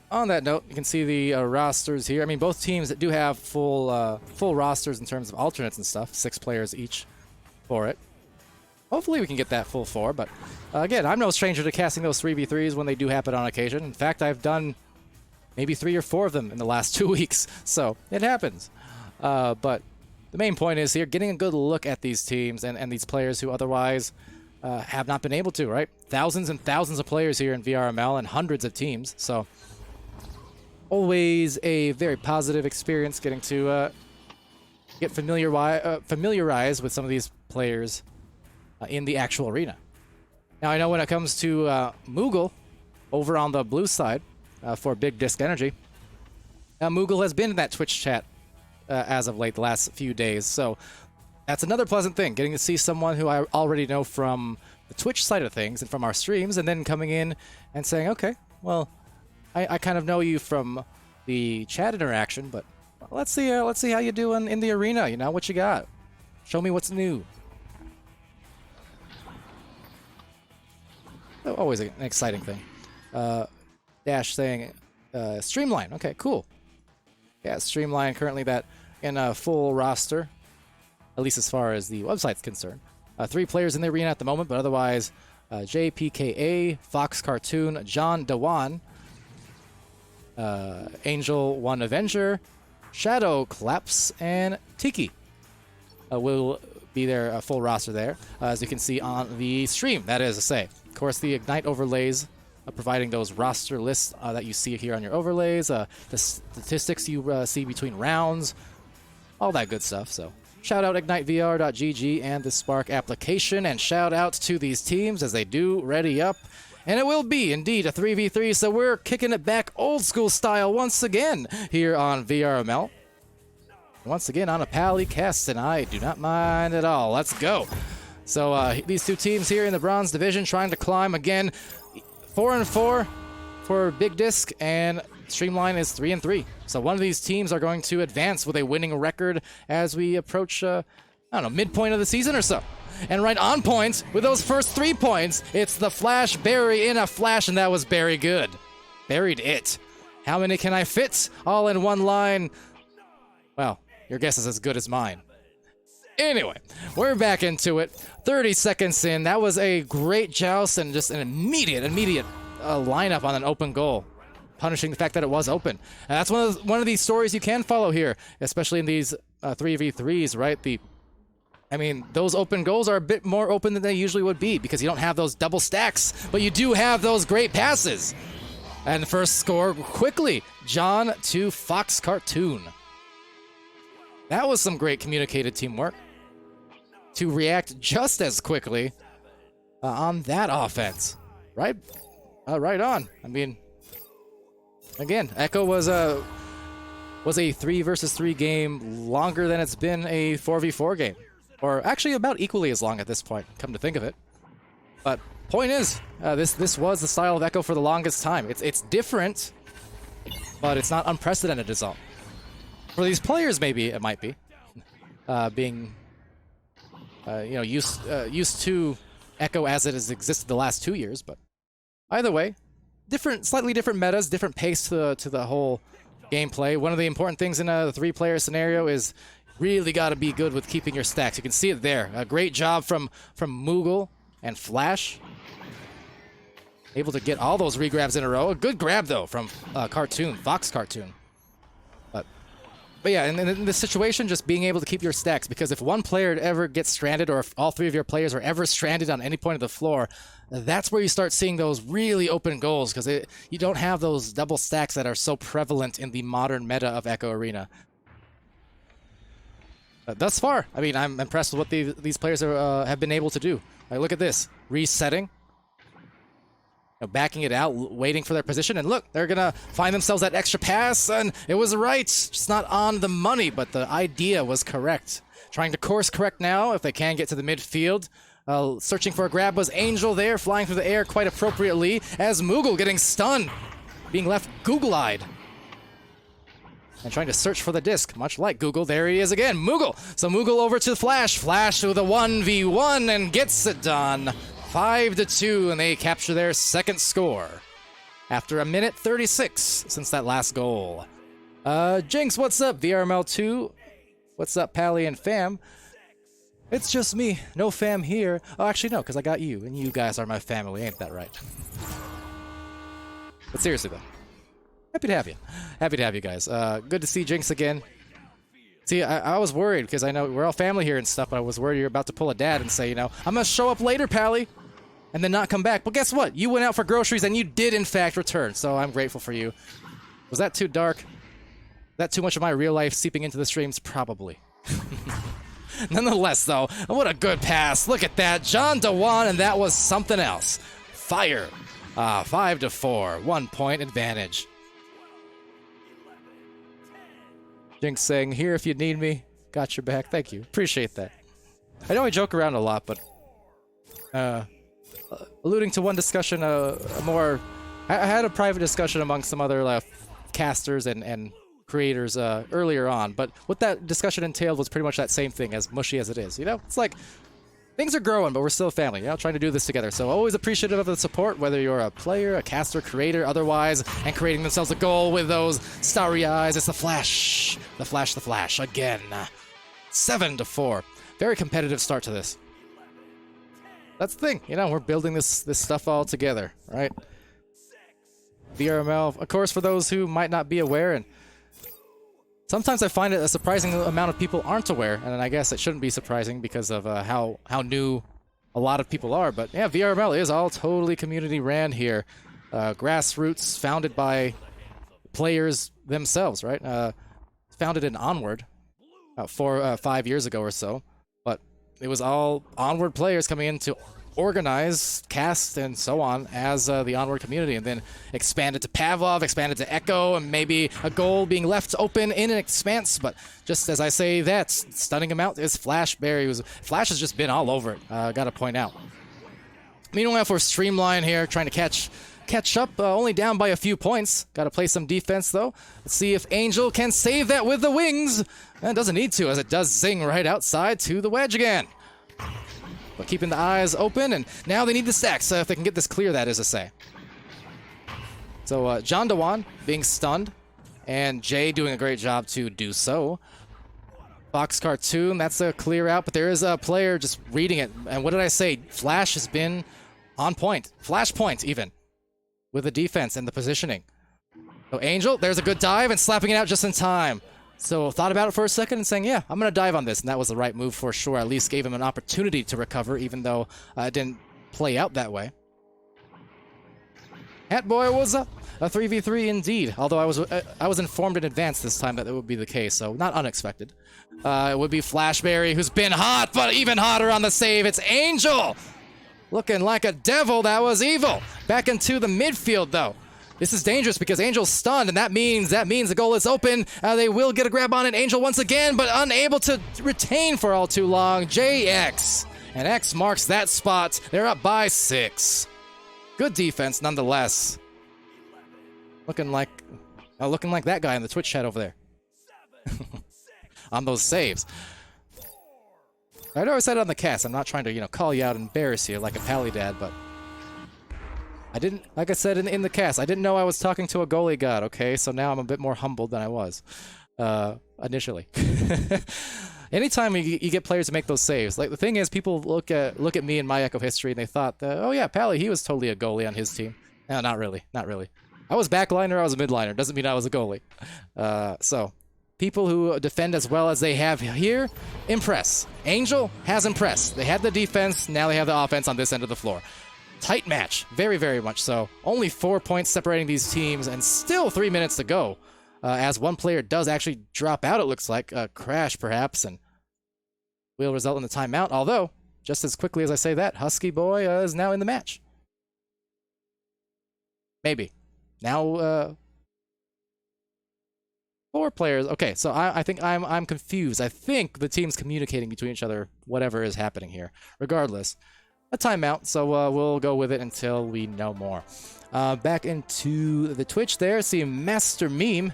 on that note, you can see the rosters here. I mean, both teams that do have full rosters in terms of alternates and stuff. 6 players each for it. Hopefully we can get that full 4, but again, I'm no stranger to casting those 3v3s when they do happen on occasion. In fact, I've done maybe 3 or 4 of them in the last 2 weeks, so it happens. But the main point is here, getting a good look at these teams and these players who otherwise have not been able to, right? Thousands and thousands of players here in VRML and hundreds of teams, so always a very positive experience getting to get familiarized with some of these players in the actual arena. Now, I know when it comes to Moogle over on the blue side for Big Disc Energy, Moogle has been in that Twitch chat as of late, the last few days, so that's another pleasant thing, getting to see someone who I already know from the Twitch side of things and from our streams, and then coming in and saying, okay, well, I kind of know you from the chat interaction, but let's see how you do in the arena. What you got? Show me what's new. Always an exciting thing. Dash saying Streamline. Okay, cool. Yeah, Streamline currently that in a full roster, at least as far as the website's concerned. 3 players in the arena at the moment, but otherwise JPKA, Fox Cartoon, John Dewan, Angel One Avenger, Shadow, Collapse, and Tiki will be their full roster there, as you can see on the stream, that is to say. Of course, the Ignite overlays, providing those roster lists that you see here on your overlays, the statistics you see between rounds, all that good stuff. So shout out IgniteVR.gg and the Spark application, and shout out to these teams as they do ready up. And it will be indeed a 3v3, so we're kicking it back old school style once again here on VRML. Once again on a Pally cast, and I do not mind at all. Let's go. So these two teams here in the Bronze Division trying to climb again. 4-4 for Big Disc, and Streamline is 3-3. So one of these teams are going to advance with a winning record as we approach, I don't know, midpoint of the season or so. And right on point with those first 3 points, it's the Flash Berry in a flash, and that was very good. Buried it. How many can I fit all in one line? Well, your guess is as good as mine. Anyway, we're back into it. 30 seconds in. That was a great joust and just an immediate lineup on an open goal, punishing the fact that it was open. And that's one of these stories you can follow here, especially in these 3v3s, right? I mean, those open goals are a bit more open than they usually would be because you don't have those double stacks, but you do have those great passes. And first score quickly, John to Fox Cartoon. That was some great communicated teamwork to react just as quickly on that offense, right? Right on. I mean, again, Echo was a 3 versus 3 game longer than it's been a 4v4 game. Or actually about equally as long at this point, come to think of it. But point is, this was the style of Echo for the longest time. It's different, but it's not unprecedented as all. For these players, maybe it might be, being used to Echo as it has existed the last 2 years. But either way, slightly different metas, different pace to the whole gameplay. One of the important things in a 3-player scenario is really got to be good with keeping your stacks. You can see it there. A great job from Moogle and Flash. Able to get all those regrabs in a row. A good grab, though, from Fox Cartoon. But yeah, in this situation, just being able to keep your stacks, because if one player ever gets stranded, or if all 3 of your players are ever stranded on any point of the floor, that's where you start seeing those really open goals, because you don't have those double stacks that are so prevalent in the modern meta of Echo Arena. Thus far, I mean, I'm impressed with what these players have been able to do. Like, look at this. Resetting. Backing it out, waiting for their position. And look, they're going to find themselves that extra pass. And it was right. Just not on the money, but the idea was correct. Trying to course correct now if they can get to the midfield. Searching for a grab was Angel there, flying through the air quite appropriately. As Moogle getting stunned. Being left Google-eyed. And trying to search for the disc, much like Google. There he is again, Moogle. So Moogle over to Flash. Flash with a 1v1 and gets it done. 5-2, and they capture their second score after 1:36 since that last goal. Jinx, what's up? VRML2, what's up, Pally and fam? It's just me, no fam here. Oh, actually, no, because I got you, and you guys are my family, ain't that right? But seriously, though. Happy to have you. Happy to have you guys. Good to see Jinx again. See, I was worried because I know we're all family here and stuff, but I was worried you're about to pull a dad and say, I'm going to show up later, Pally, and then not come back. But guess what? You went out for groceries and you did, in fact, return. So I'm grateful for you. Was that too dark? That too much of my real life seeping into the streams? Probably. Nonetheless, though, what a good pass. Look at that. John DeWan, and that was something else. Fire. 5-4. 1 point advantage. Jinx saying, here if you need me. Got your back. Thank you. Appreciate that. I know I joke around a lot, but alluding to one discussion, I had a private discussion among some other casters and creators earlier on, but what that discussion entailed was pretty much that same thing, as mushy as it is. It's like things are growing, but we're still a family, trying to do this together. So always appreciative of the support, whether you're a player, a caster, creator, otherwise, and creating themselves a goal with those starry eyes. It's the Flash. The Flash again. 7-4. Very competitive start to this. That's the thing, we're building this stuff all together, right? VRML, of course, for those who might not be aware, and Sometimes I find it a surprising amount of people aren't aware, and I guess it shouldn't be surprising because of how new a lot of people are. But yeah, VRML is all totally community ran here. Grassroots, founded by players themselves, right? Founded in Onward about 5 years ago or so. But it was all Onward players coming in to organize, cast, and so on as the Onward community, and then expanded to Pavlov, expanded to Echo, and maybe a goal being left open in an expanse. But just as I say that, stunning him out is Flashberry. Flash has just been all over it, gotta point out. Meanwhile, for Streamline here, trying to catch up, only down by a few points. Gotta play some defense, though. Let's see if Angel can save that with the wings. And doesn't need to, as it does zing right outside to the wedge again. But keeping the eyes open, and now they need the stacks, if they can get this clear, that is to say. So John Dewan being stunned, and Jay doing a great job to do so. Fox Cartoon, that's a clear out, but there is a player just reading it. And what did I say? Flash has been on point. Flash point, even, with the defense and the positioning. So Angel, there's a good dive, and slapping it out just in time. So thought about it for a second and saying, yeah, I'm going to dive on this. And that was the right move for sure. At least gave him an opportunity to recover, even though it didn't play out that way. Hatboy was a 3v3 indeed. Although I was informed in advance this time that it would be the case, so not unexpected. It would be Flashberry, who's been hot, but even hotter on the save. It's Angel! Looking like a devil. That was evil. Back into the midfield, though. This is dangerous because Angel's stunned, and that means the goal is open. They will get a grab on it. Angel once again, but unable to retain for all too long. JX, and X marks that spot. They're up by 6. Good defense, nonetheless. Looking like that guy in the Twitch chat over there. On those saves. I know I said it on the cast. I'm not trying to, call you out and embarrass you like a pally dad, but I didn't, like I said in the cast, I didn't know I was talking to a goalie god, okay? So now I'm a bit more humbled than I was initially. Anytime you get players to make those saves, like the thing is, people look at me and my Echo history and they thought that, oh yeah, Pally, he was totally a goalie on his team. No, not really. I was backliner, I was a midliner. Doesn't mean I was a goalie. So people who defend as well as they have here, impress. Angel has impressed. They had the defense, now they have the offense on this end of the floor. Tight match, very, very much so. Only 4 points separating these teams, and still 3 minutes to go. As one player does actually drop out, it looks like. A crash, perhaps, and will result in the timeout. Although, just as quickly as I say that, Husky Boy is now in the match. Maybe. Now, 4 players. Okay, so I think I'm confused. I think the team's communicating between each other, whatever is happening here. Regardless, a timeout, so we'll go with it until we know more. Back into the Twitch there, see Master Meme.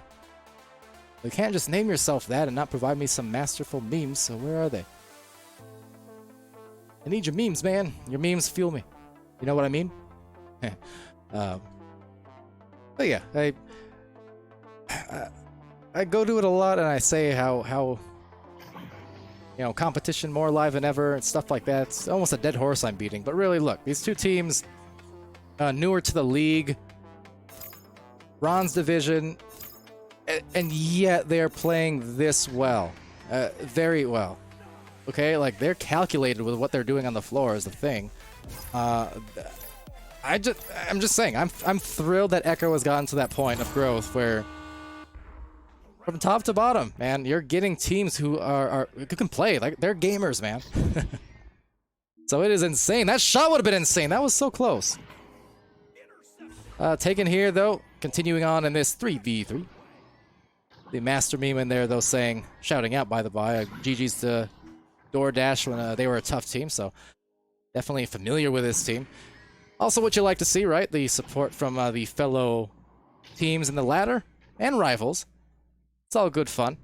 You can't just name yourself that and not provide me some masterful memes, so where are they? I need your memes, man. Your memes fuel me. You know what I mean? But yeah, I go to it a lot and I say how competition more alive than ever and stuff like that. It's almost a dead horse I'm beating. But really, look, these two teams, newer to the league, bronze division, and yet they're playing this well. Very well. Okay, like they're calculated with what they're doing on the floor is the thing. I'm just saying, I'm thrilled that Echo has gotten to that point of growth where from top to bottom, man, you're getting teams who who can play. Like, they're gamers, man. So it is insane. That shot would have been insane. That was so close. Taken here, though. Continuing on in this 3v3. The Master Meme in there, though, shouting out, by the by, GG's to DoorDash when they were a tough team, so definitely familiar with this team. Also, what you like to see, right? The support from the fellow teams in the ladder and rivals. It's all good fun.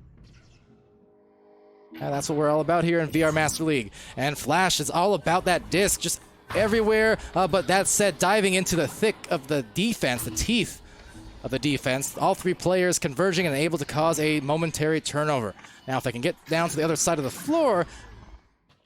And that's what we're all about here in VR Master League. And Flash is all about that disc, just everywhere. But that said, diving into the thick of the defense, the teeth of the defense, all 3 players converging and able to cause a momentary turnover. Now, if they can get down to the other side of the floor,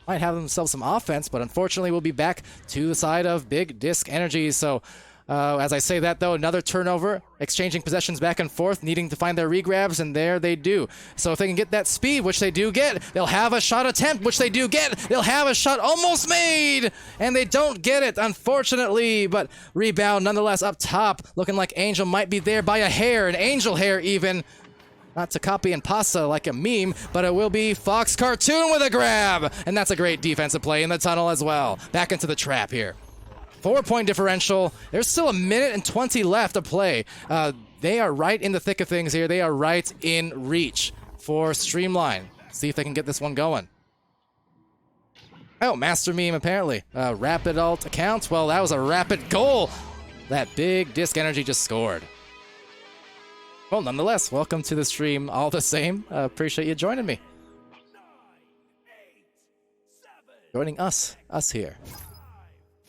might have themselves some offense, but unfortunately we'll be back to the side of Big Disc Energy. So As I say that, though, another turnover, exchanging possessions back and forth, needing to find their regrabs, and there they do. So if they can get that speed, which they do get, they'll have a shot attempt, which they do get. They'll have a shot almost made, and they don't get it, unfortunately. But rebound nonetheless up top, looking like Angel might be there by a hair, an angel hair even. Not to copy and pasta like a meme, but it will be Fox Cartoon with a grab. And that's a great defensive play in the tunnel as well. Back into the trap here. 4-point differential. There's still a minute and 20 left to play. They are right in the thick of things here. They are right in reach for Streamline. See if they can get this one going. Oh, master meme apparently. Rapid alt account. Well, that was a rapid goal. That big disc energy just scored. Well, nonetheless, welcome to the stream all the same. Appreciate you joining me. Joining us here.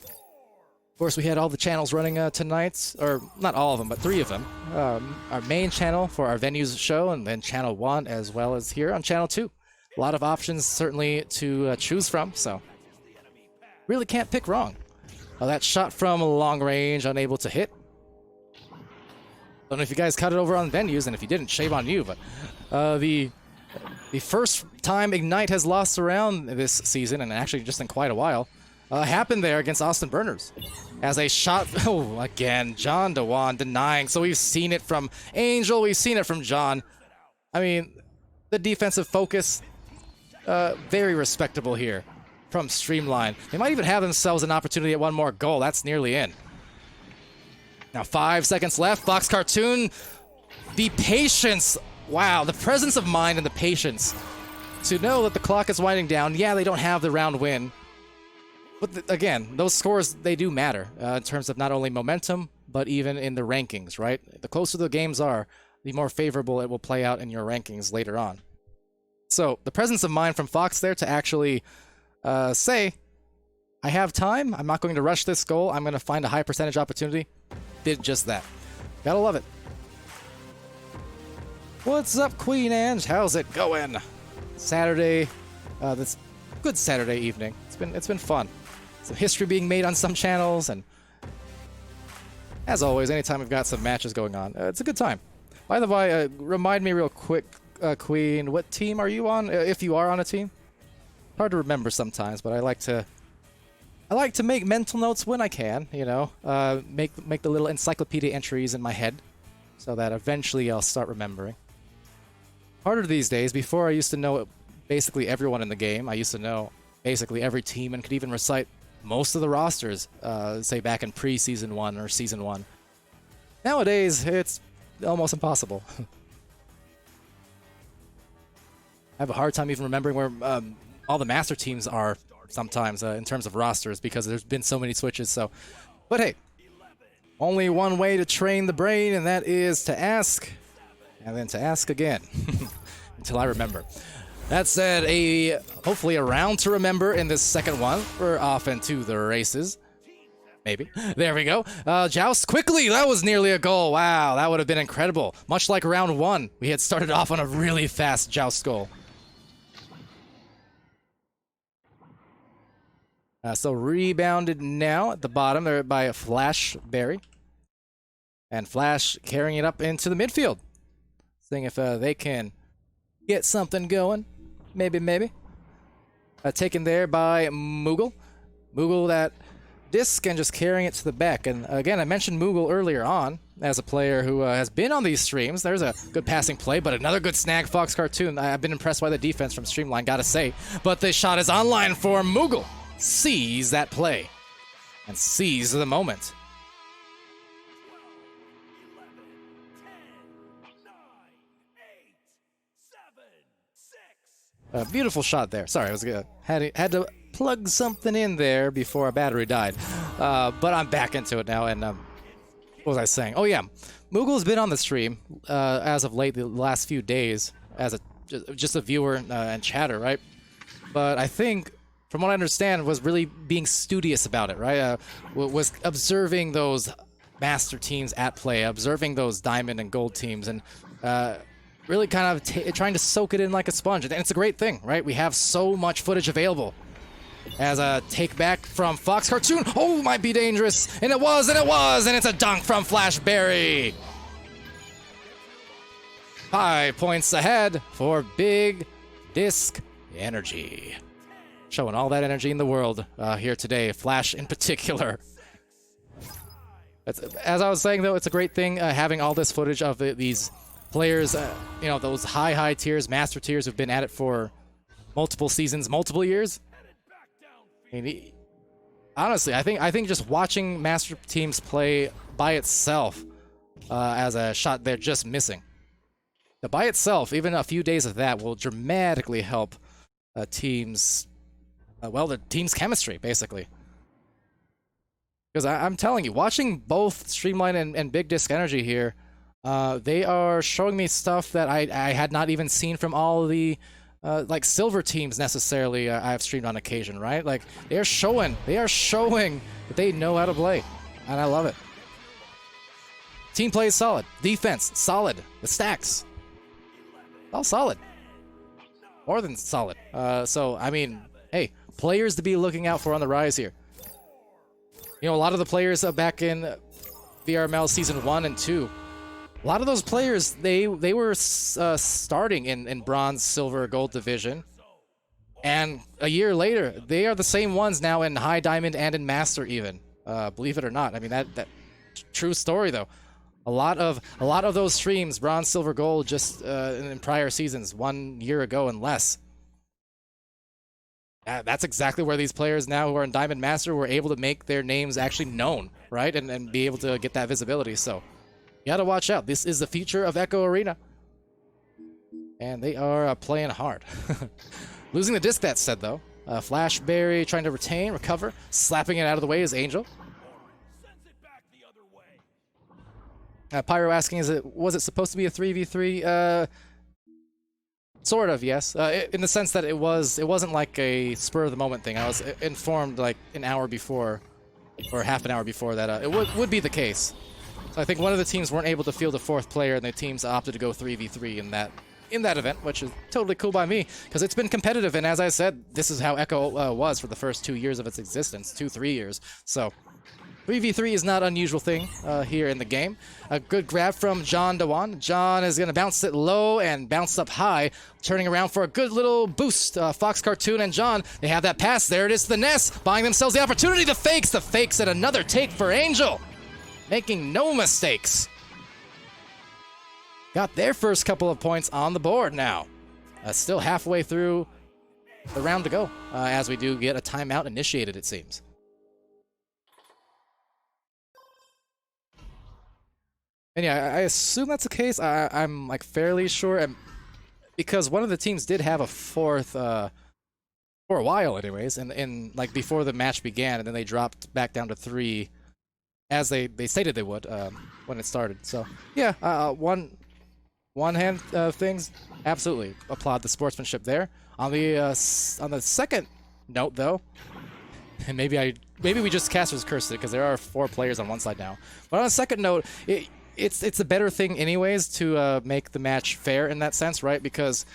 Of course, we had all the channels running tonight, or not all of them, but 3 of them. Our main channel for our venues show, and then channel 1, as well as here on channel 2. A lot of options, certainly, to choose from, so really can't pick wrong. That shot from long range, unable to hit. Don't know if you guys caught it over on venues, and if you didn't, shame on you, but the first time Ignite has lost a round this season, and actually just in quite a while, happened there against Austin Burners. As a shot, oh, again, John DeWan denying. So we've seen it from Angel, we've seen it from John. I mean, the defensive focus, very respectable here from Streamline. They might even have themselves an opportunity at one more goal. That's nearly in. Now 5 seconds left. Fox Cartoon, the patience. Wow, the presence of mind and the patience to know that the clock is winding down. Yeah, they don't have the round win. But again, those scores, they do matter in terms of not only momentum, but even in the rankings, right? The closer the games are, the more favorable it will play out in your rankings later on. So the presence of mind from Fox there to actually say, I have time, I'm not going to rush this goal, I'm going to find a high percentage opportunity, did just that. Gotta love it. What's up, Queen Ange? How's it going? Saturday, this good Saturday evening. It's been fun. Some history being made on some channels, and as always, anytime we've got some matches going on, it's a good time. By the way, remind me real quick, Queen, what team are you on? If you are on a team, hard to remember sometimes, but I like to make mental notes when I can. You know, make the little encyclopedia entries in my head, so that eventually I'll start remembering. Harder these days. Before I used to know basically everyone in the game. I used to know basically every team and could even recite most of the rosters, say back in pre-season 1 or season 1. Nowadays, it's almost impossible. I have a hard time even remembering where all the master teams are sometimes in terms of rosters because there's been so many switches. So, but hey, only one way to train the brain, and that is to ask, and then to ask again until I remember. That said, hopefully a round to remember in this second one. We're off into the races. Maybe. There we go. Joust quickly. That was nearly a goal. Wow, that would have been incredible. Much like round 1, we had started off on a really fast Joust goal. So rebounded now at the bottom there by Flash Berry. And Flash carrying it up into the midfield. Seeing if they can get something going. Maybe. Taken there by Moogle. Moogle that disc and just carrying it to the back. And again, I mentioned Moogle earlier on as a player who has been on these streams. There's a good passing play, but another good snag, Fox Cartoon. I've been impressed by the defense from Streamline, gotta say. But the shot is online for Moogle. Sees that play and sees the moment. 12, 11, 10, 9, 8, 7, 6. Beautiful shot there. Sorry, I was had to plug something in there before our battery died. But I'm back into it now. And what was I saying? Oh yeah, Moogle's been on the stream as of late, the last few days, as just a viewer and chatter, right? But I think, from what I understand, was really being studious about it, right? Was observing those master teams at play, observing those diamond and gold teams, and really kind of trying to soak it in like a sponge. And it's a great thing, right? We have so much footage available. As a take back from Fox Cartoon. Oh, might be dangerous. And it was, and it was, and it's a dunk from Flashberry. 5 points ahead for Big Disc Energy. Showing all that energy in the world here today. Flash in particular. As I was saying, though, it's a great thing having all this footage of these players, you know, those high tiers, master tiers who've been at it for multiple seasons, multiple years. I mean, honestly, I think just watching master teams play by itself as a shot they're just missing. But by itself, even a few days of that will dramatically help teams, well, the team's chemistry, basically. Because I'm telling you, watching both Streamline and Big Disc Energy here, they are showing me stuff that I had not even seen from all the like silver teams necessarily I've streamed on occasion, right? Like they are showing that they know how to play, and I love it. Team play is solid, defense solid, the stacks all solid, more than solid. So I mean, hey, players to be looking out for on the rise here. You know, a lot of the players back in VRML Season 1 and 2, a lot of those players, they were starting in Bronze, Silver, Gold Division. And a year later, they are the same ones now in High Diamond and in Master even. Believe it or not. I mean, that true story, though. A lot of those streams, Bronze, Silver, Gold, just in prior seasons, 1 year ago and less. That's exactly where these players now who are in Diamond Master were able to make their names actually known, right? And be able to get that visibility. So you gotta watch out. This is the future of Echo Arena. And they are playing hard. Losing the disc, that said, though. Flashberry trying to retain, recover. Slapping it out of the way is Angel. Pyro asking, was it supposed to be a 3v3? Sort of, yes. In the sense that it wasn't like a spur of the moment thing. I was informed like an hour before, or half an hour before that it would be the case. So I think one of the teams weren't able to field a fourth player, and the teams opted to go 3v3 in that event, which is totally cool by me because it's been competitive. And as I said, this is how Echo was for the first 2 years of its existence, 3 years. So 3v3 is not an unusual thing here in the game. A good grab from John Dewan. John is going to bounce it low and bounce up high, turning around for a good little boost. Fox Cartoon and John, they have that pass. There it is to the nest, buying themselves the opportunity. The fakes, and another take for Angel. Making no mistakes. Got their first couple of points on the board now. Still halfway through the round to go, as we do get a timeout initiated, it seems. And yeah, I assume that's the case. I'm like fairly sure, because one of the teams did have a fourth for a while, anyways, and like before the match began, and then they dropped back down to 3, as they stated they would when it started. So yeah, one hand things, absolutely applaud the sportsmanship there. On the second note, though, and maybe we just Caster's cursed it because there are 4 players on one side now. But on the second note, it's a better thing anyways to make the match fair in that sense, right? Because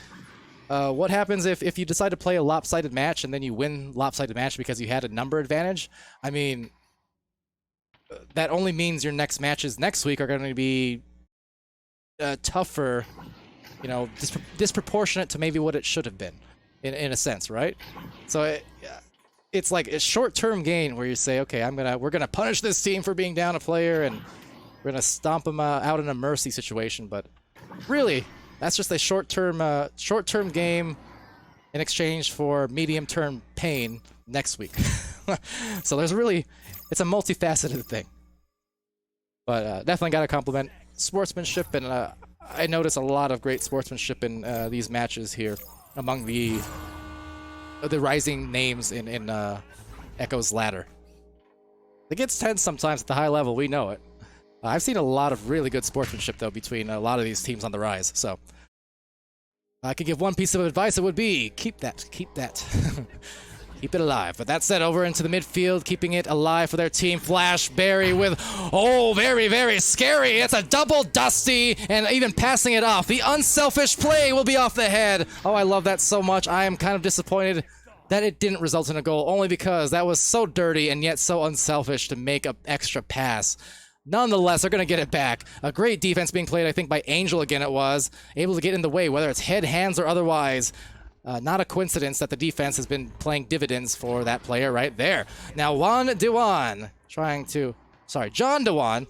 what happens if you decide to play a lopsided match and then you win lopsided match because you had a number advantage? I mean, that only means your next matches next week are going to be tougher, you know, disproportionate to maybe what it should have been, in a sense, right? So it's like a short-term gain where you say, okay, we're gonna punish this team for being down a player, and we're gonna stomp them out in a mercy situation. But really, that's just a short-term game in exchange for medium-term pain next week. So it's a multifaceted thing. But definitely got to compliment sportsmanship, and I notice a lot of great sportsmanship in these matches here among the rising names in Echo's ladder. It gets tense sometimes at the high level, we know it. I've seen a lot of really good sportsmanship, though, between a lot of these teams on the rise. So I could give one piece of advice, it would be keep that. Keep it alive. But that said, over into the midfield, keeping it alive for their team. Flashberry with, oh, very, very scary. It's a double Dusty, and even passing it off. The unselfish play will be off the head. Oh, I love that so much. I am kind of disappointed that it didn't result in a goal, only because that was so dirty and yet so unselfish to make an extra pass. Nonetheless, they're going to get it back. A great defense being played, I think, by Angel again it was. Able to get in the way, whether it's head, hands, or otherwise. Not a coincidence that the defense has been playing dividends for that player right there. Now, John Dewan,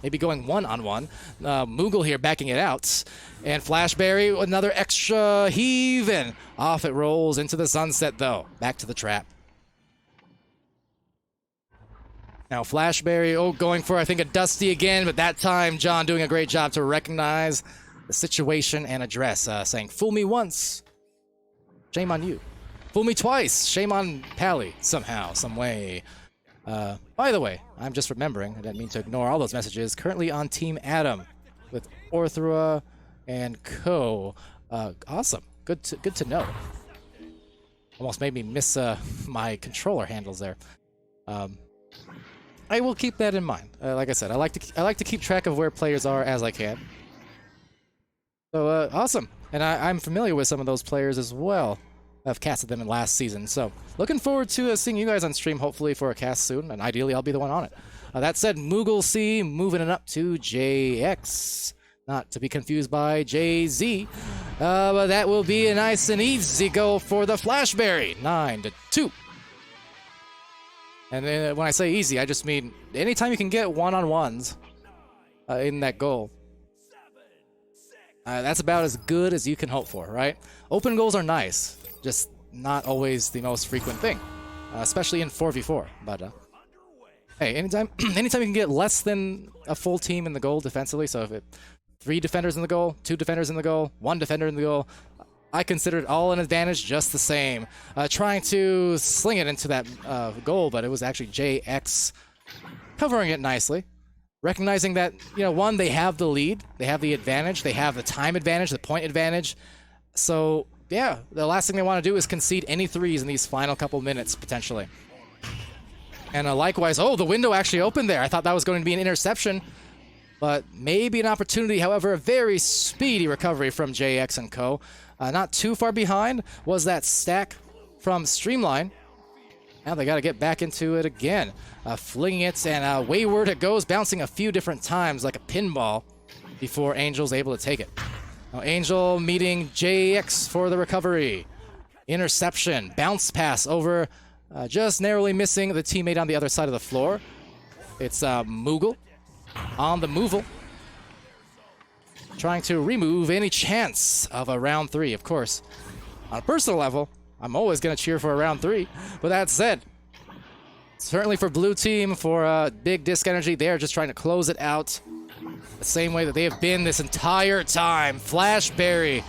maybe going one-on-one. Moogle here backing it out. And Flashberry, another extra heave, and off it rolls into the sunset, though. Back to the trap. Now, Flashberry, going for, I think, a Dusty again, but that time, John doing a great job to recognize the situation and address, saying, fool me once, shame on you. Fool me twice, shame on Pally, somehow, some way. By the way, I'm just remembering, I didn't mean to ignore all those messages, currently on Team Adam with Orthra and Co. Awesome. Good to know. Almost made me miss my controller handles there. I will keep that in mind. Like I said, I like to keep track of where players are as I can. So awesome, and I'm familiar with some of those players as well. I've casted them in last season, so looking forward to seeing you guys on stream, hopefully for a cast soon, and ideally I'll be the one on it. That said, Moogle C moving it up to JX, not to be confused by JZ, but that will be a nice and easy goal for the Flashberry, 9-2. And then when I say easy, I just mean anytime you can get one-on-ones in that goal, that's about as good as you can hope for, right? Open goals are nice, just not always the most frequent thing, especially in 4v4. But hey, anytime you can get less than a full team in the goal defensively, so if 3 defenders in the goal, 2 defenders in the goal, 1 defender in the goal, I consider it all an advantage just the same. Trying to sling it into that goal, but it was actually JX covering it nicely. Recognizing that, one, they have the lead, they have the advantage, they have the time advantage, the point advantage. So, yeah, the last thing they want to do is concede any threes in these final couple minutes, potentially. And likewise, the window actually opened there. I thought that was going to be an interception, but maybe an opportunity. However, a very speedy recovery from JX and Co. Not too far behind was that stack from Streamline. Now they got to get back into it again. Flinging it, and wayward it goes, bouncing a few different times like a pinball before Angel's able to take it. Now Angel meeting JX for the recovery. Interception, bounce pass over, just narrowly missing the teammate on the other side of the floor. It's Moogle on the Moogle, trying to remove any chance of a round 3, of course. On a personal level, I'm always going to cheer for a round 3. But that said, certainly for Blue Team, for Big Disc Energy, they are just trying to close it out the same way that they have been this entire time. Flashberry.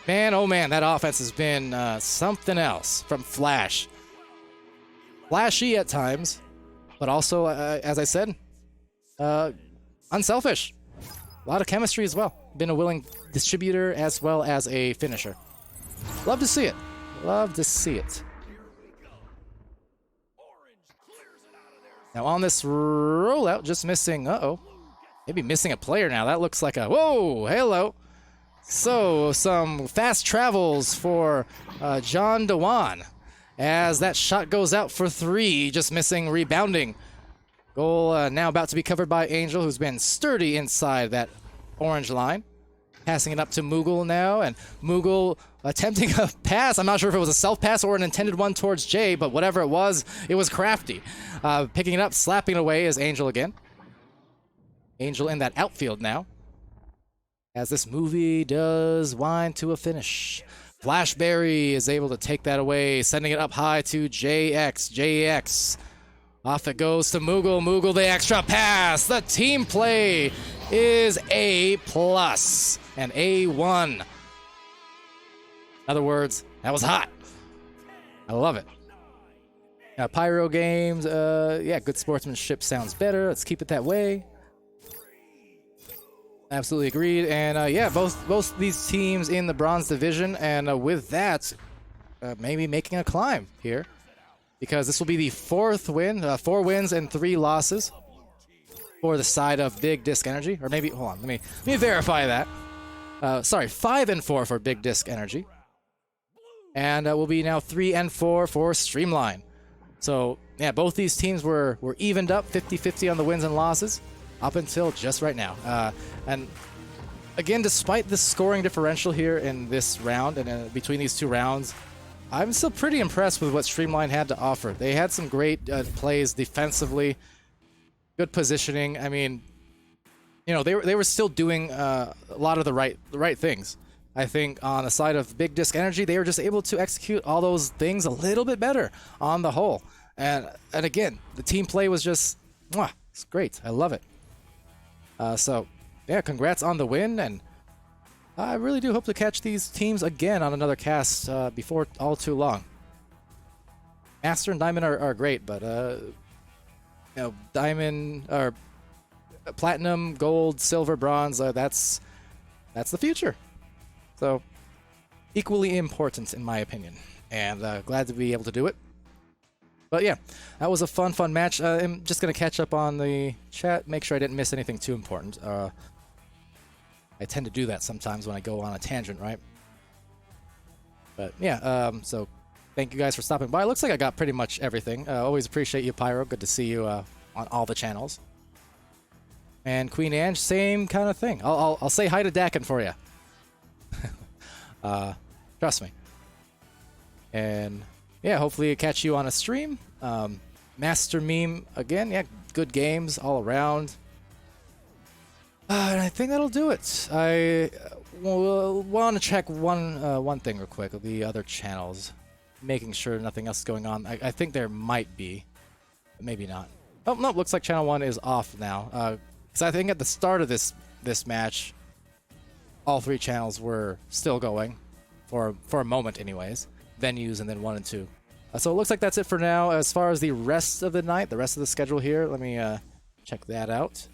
Man, oh man, that offense has been something else from Flash. Flashy at times, but also, as I said, unselfish. A lot of chemistry as well. Been a willing distributor as well as a finisher. Love to see it. Love to see it. Now on this rollout, just missing, maybe missing a player now. That looks like a, whoa, hello. So, some fast travels for John Dewan as that shot goes out for 3, just missing rebounding. Goal now about to be covered by Angel, who's been sturdy inside that orange line. Passing it up to Moogle now, and Moogle attempting a pass. I'm not sure if it was a self-pass or an intended one towards Jay, but whatever it was crafty. Picking it up, slapping it away is Angel again. Angel in that outfield now, as this movie does wind to a finish. Flashberry is able to take that away, sending it up high to JX. Off it goes to Moogle. Moogle, the extra pass. The team play is A+, and A1. In other words, that was hot. I love it. Pyro games, yeah, good sportsmanship sounds better. Let's keep it that way. Absolutely agreed. And yeah, both these teams in the bronze division, and with that, maybe making a climb here, because this will be the 4th win, 4 wins and 3 losses for the side of Big Disc Energy. Or maybe, hold on, let me verify that. Sorry, 5 and 4 for Big Disc Energy. and we'll be now 3-4 for Streamline. So yeah, both these teams were evened up 50-50 on the wins and losses up until just right now. And again, despite the scoring differential here in this round and between these two rounds, I'm still pretty impressed with what Streamline had to offer. They had some great plays defensively, good positioning. I mean, you know, they were still doing a lot of the right things. I think on the side of Big Disc Energy, they were just able to execute all those things a little bit better on the whole. And again, the team play was just, it's great. I love it. So, yeah, congrats on the win, and I really do hope to catch these teams again on another cast before all too long. Master and Diamond are great, but you know, Diamond or Platinum, Gold, Silver, Bronze, that's the future. So, equally important in my opinion, and glad to be able to do it. But yeah, that was a fun match. I'm just gonna catch up on the chat, make sure I didn't miss anything too important. I tend to do that sometimes when I go on a tangent, right? But yeah, so thank you guys for stopping by. Looks like I got pretty much everything. Always appreciate you, Pyro. Good to see you on all the channels. And Queen Ange, same kind of thing. I'll say hi to Dakin for you. Trust me. And yeah, hopefully catch you on a stream. Master Meme again. Yeah, good games all around. And I think that'll do it. I want to check one thing real quick. The other channels, making sure nothing else is going on. I think there might be, but maybe not. Oh no, looks like channel 1 is off now. Because I think at the start of this match, all 3 channels were still going for a moment, anyways. Venues and then 1 and 2. So it looks like that's it for now. As far as the rest of the night, the rest of the schedule here, let me check that out.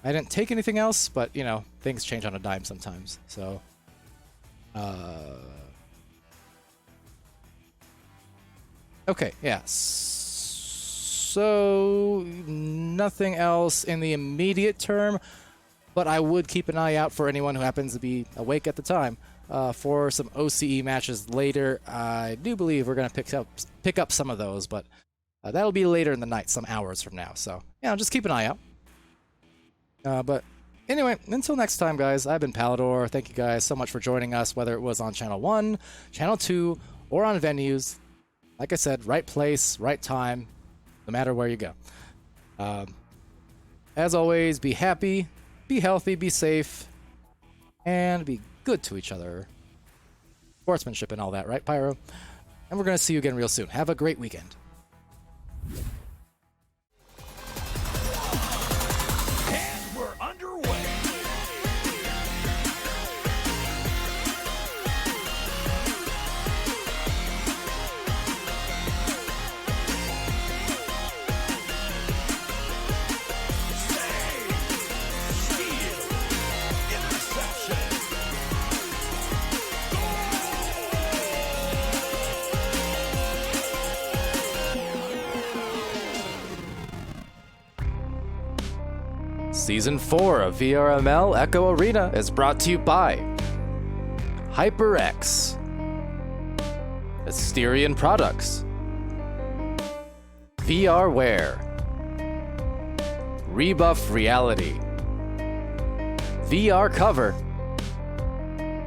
I didn't take anything else, but you know, things change on a dime sometimes. So, okay, yeah. So nothing else in the immediate term, but I would keep an eye out for anyone who happens to be awake at the time for some OCE matches later. I do believe we're gonna pick up some of those, but that'll be later in the night, some hours from now. So yeah, just keep an eye out. But anyway, until next time, guys, I've been Palidore. Thank you guys so much for joining us, whether it was on Channel 1, Channel 2, or on venues. Like I said, right place, right time, no matter where you go. As always, be happy, be healthy, be safe, and be good to each other. Sportsmanship and all that, right, Pyro? And we're going to see you again real soon. Have a great weekend. And we're underway. Save, steal, interception, Season 4 of VRML Echo Arena is brought to you by HyperX, Asterion Products, VRware, Rebuff Reality, VR Cover,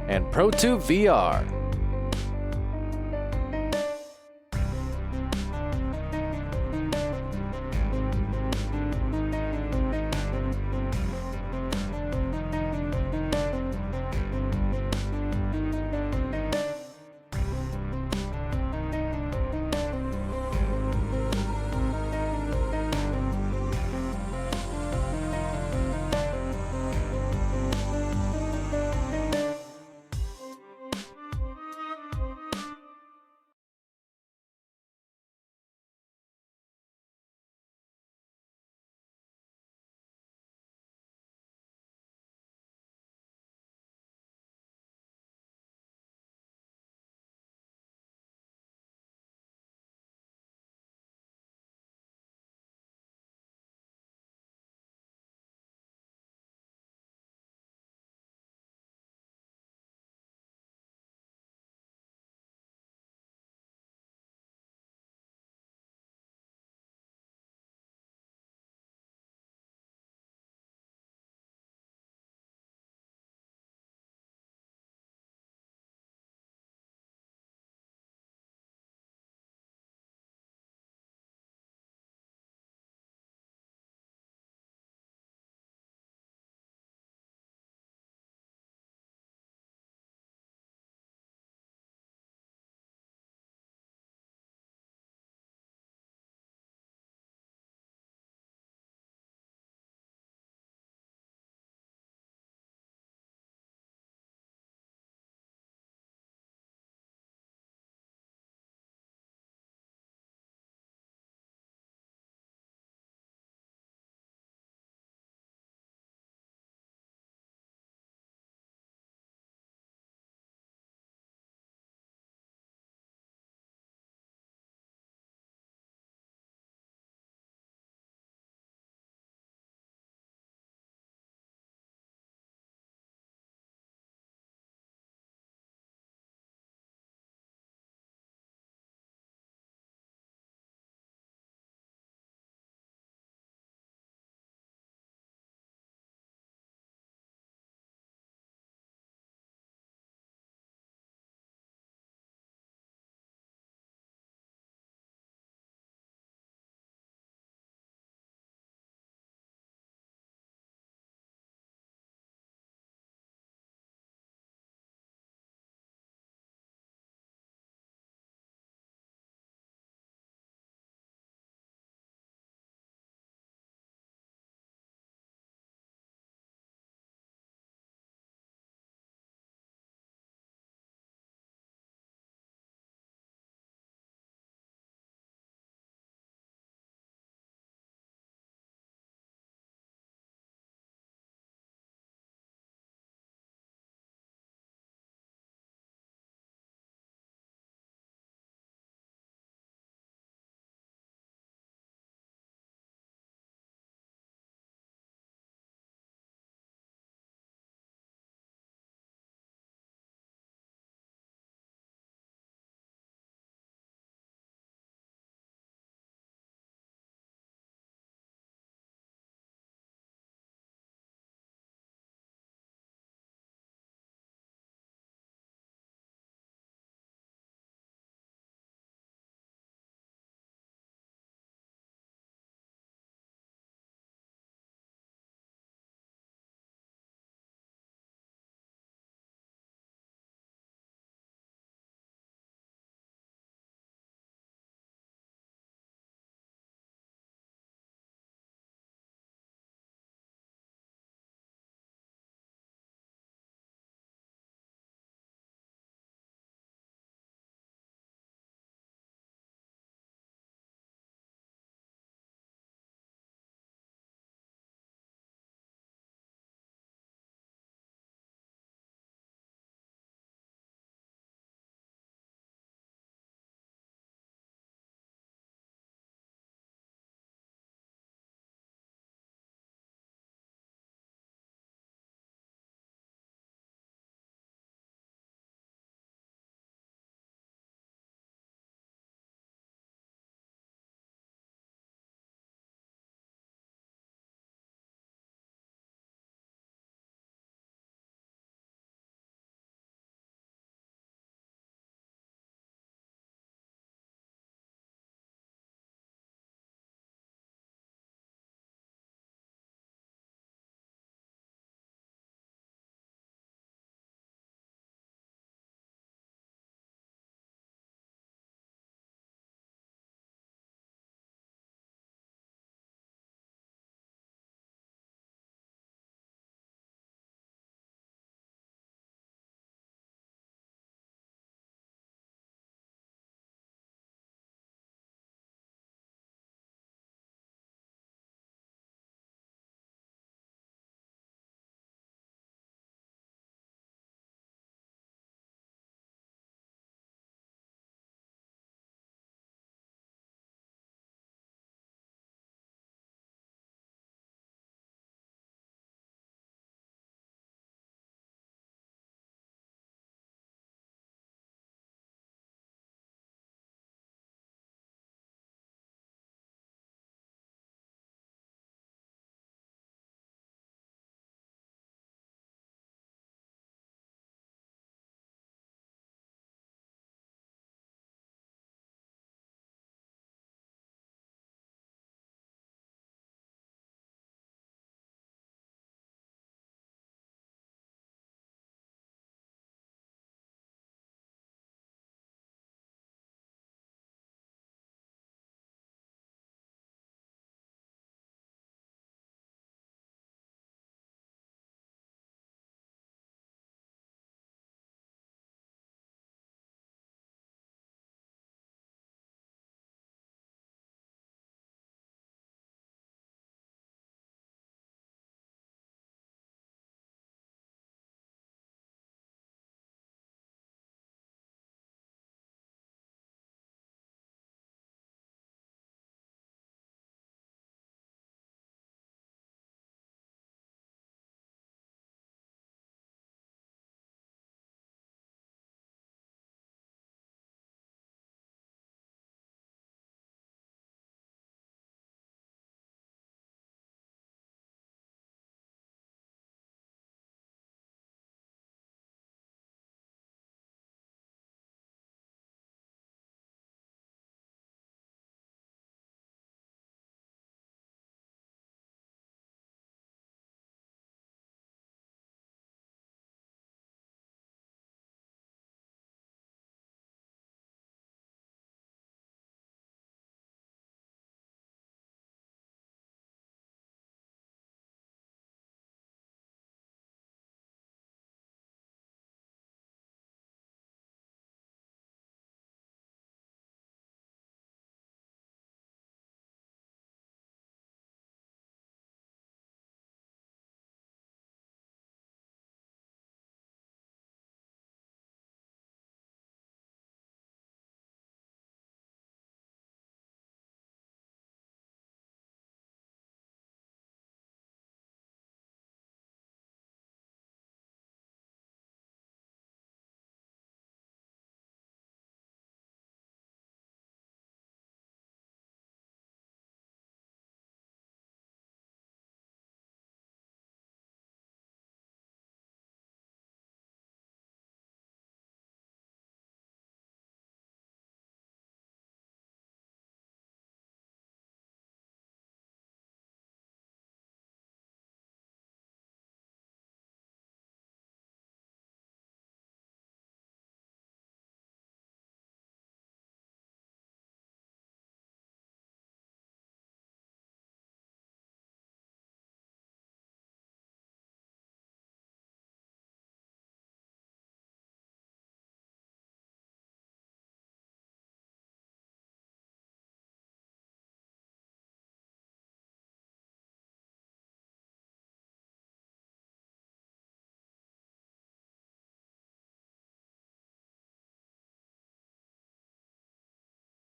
and ProTube VR.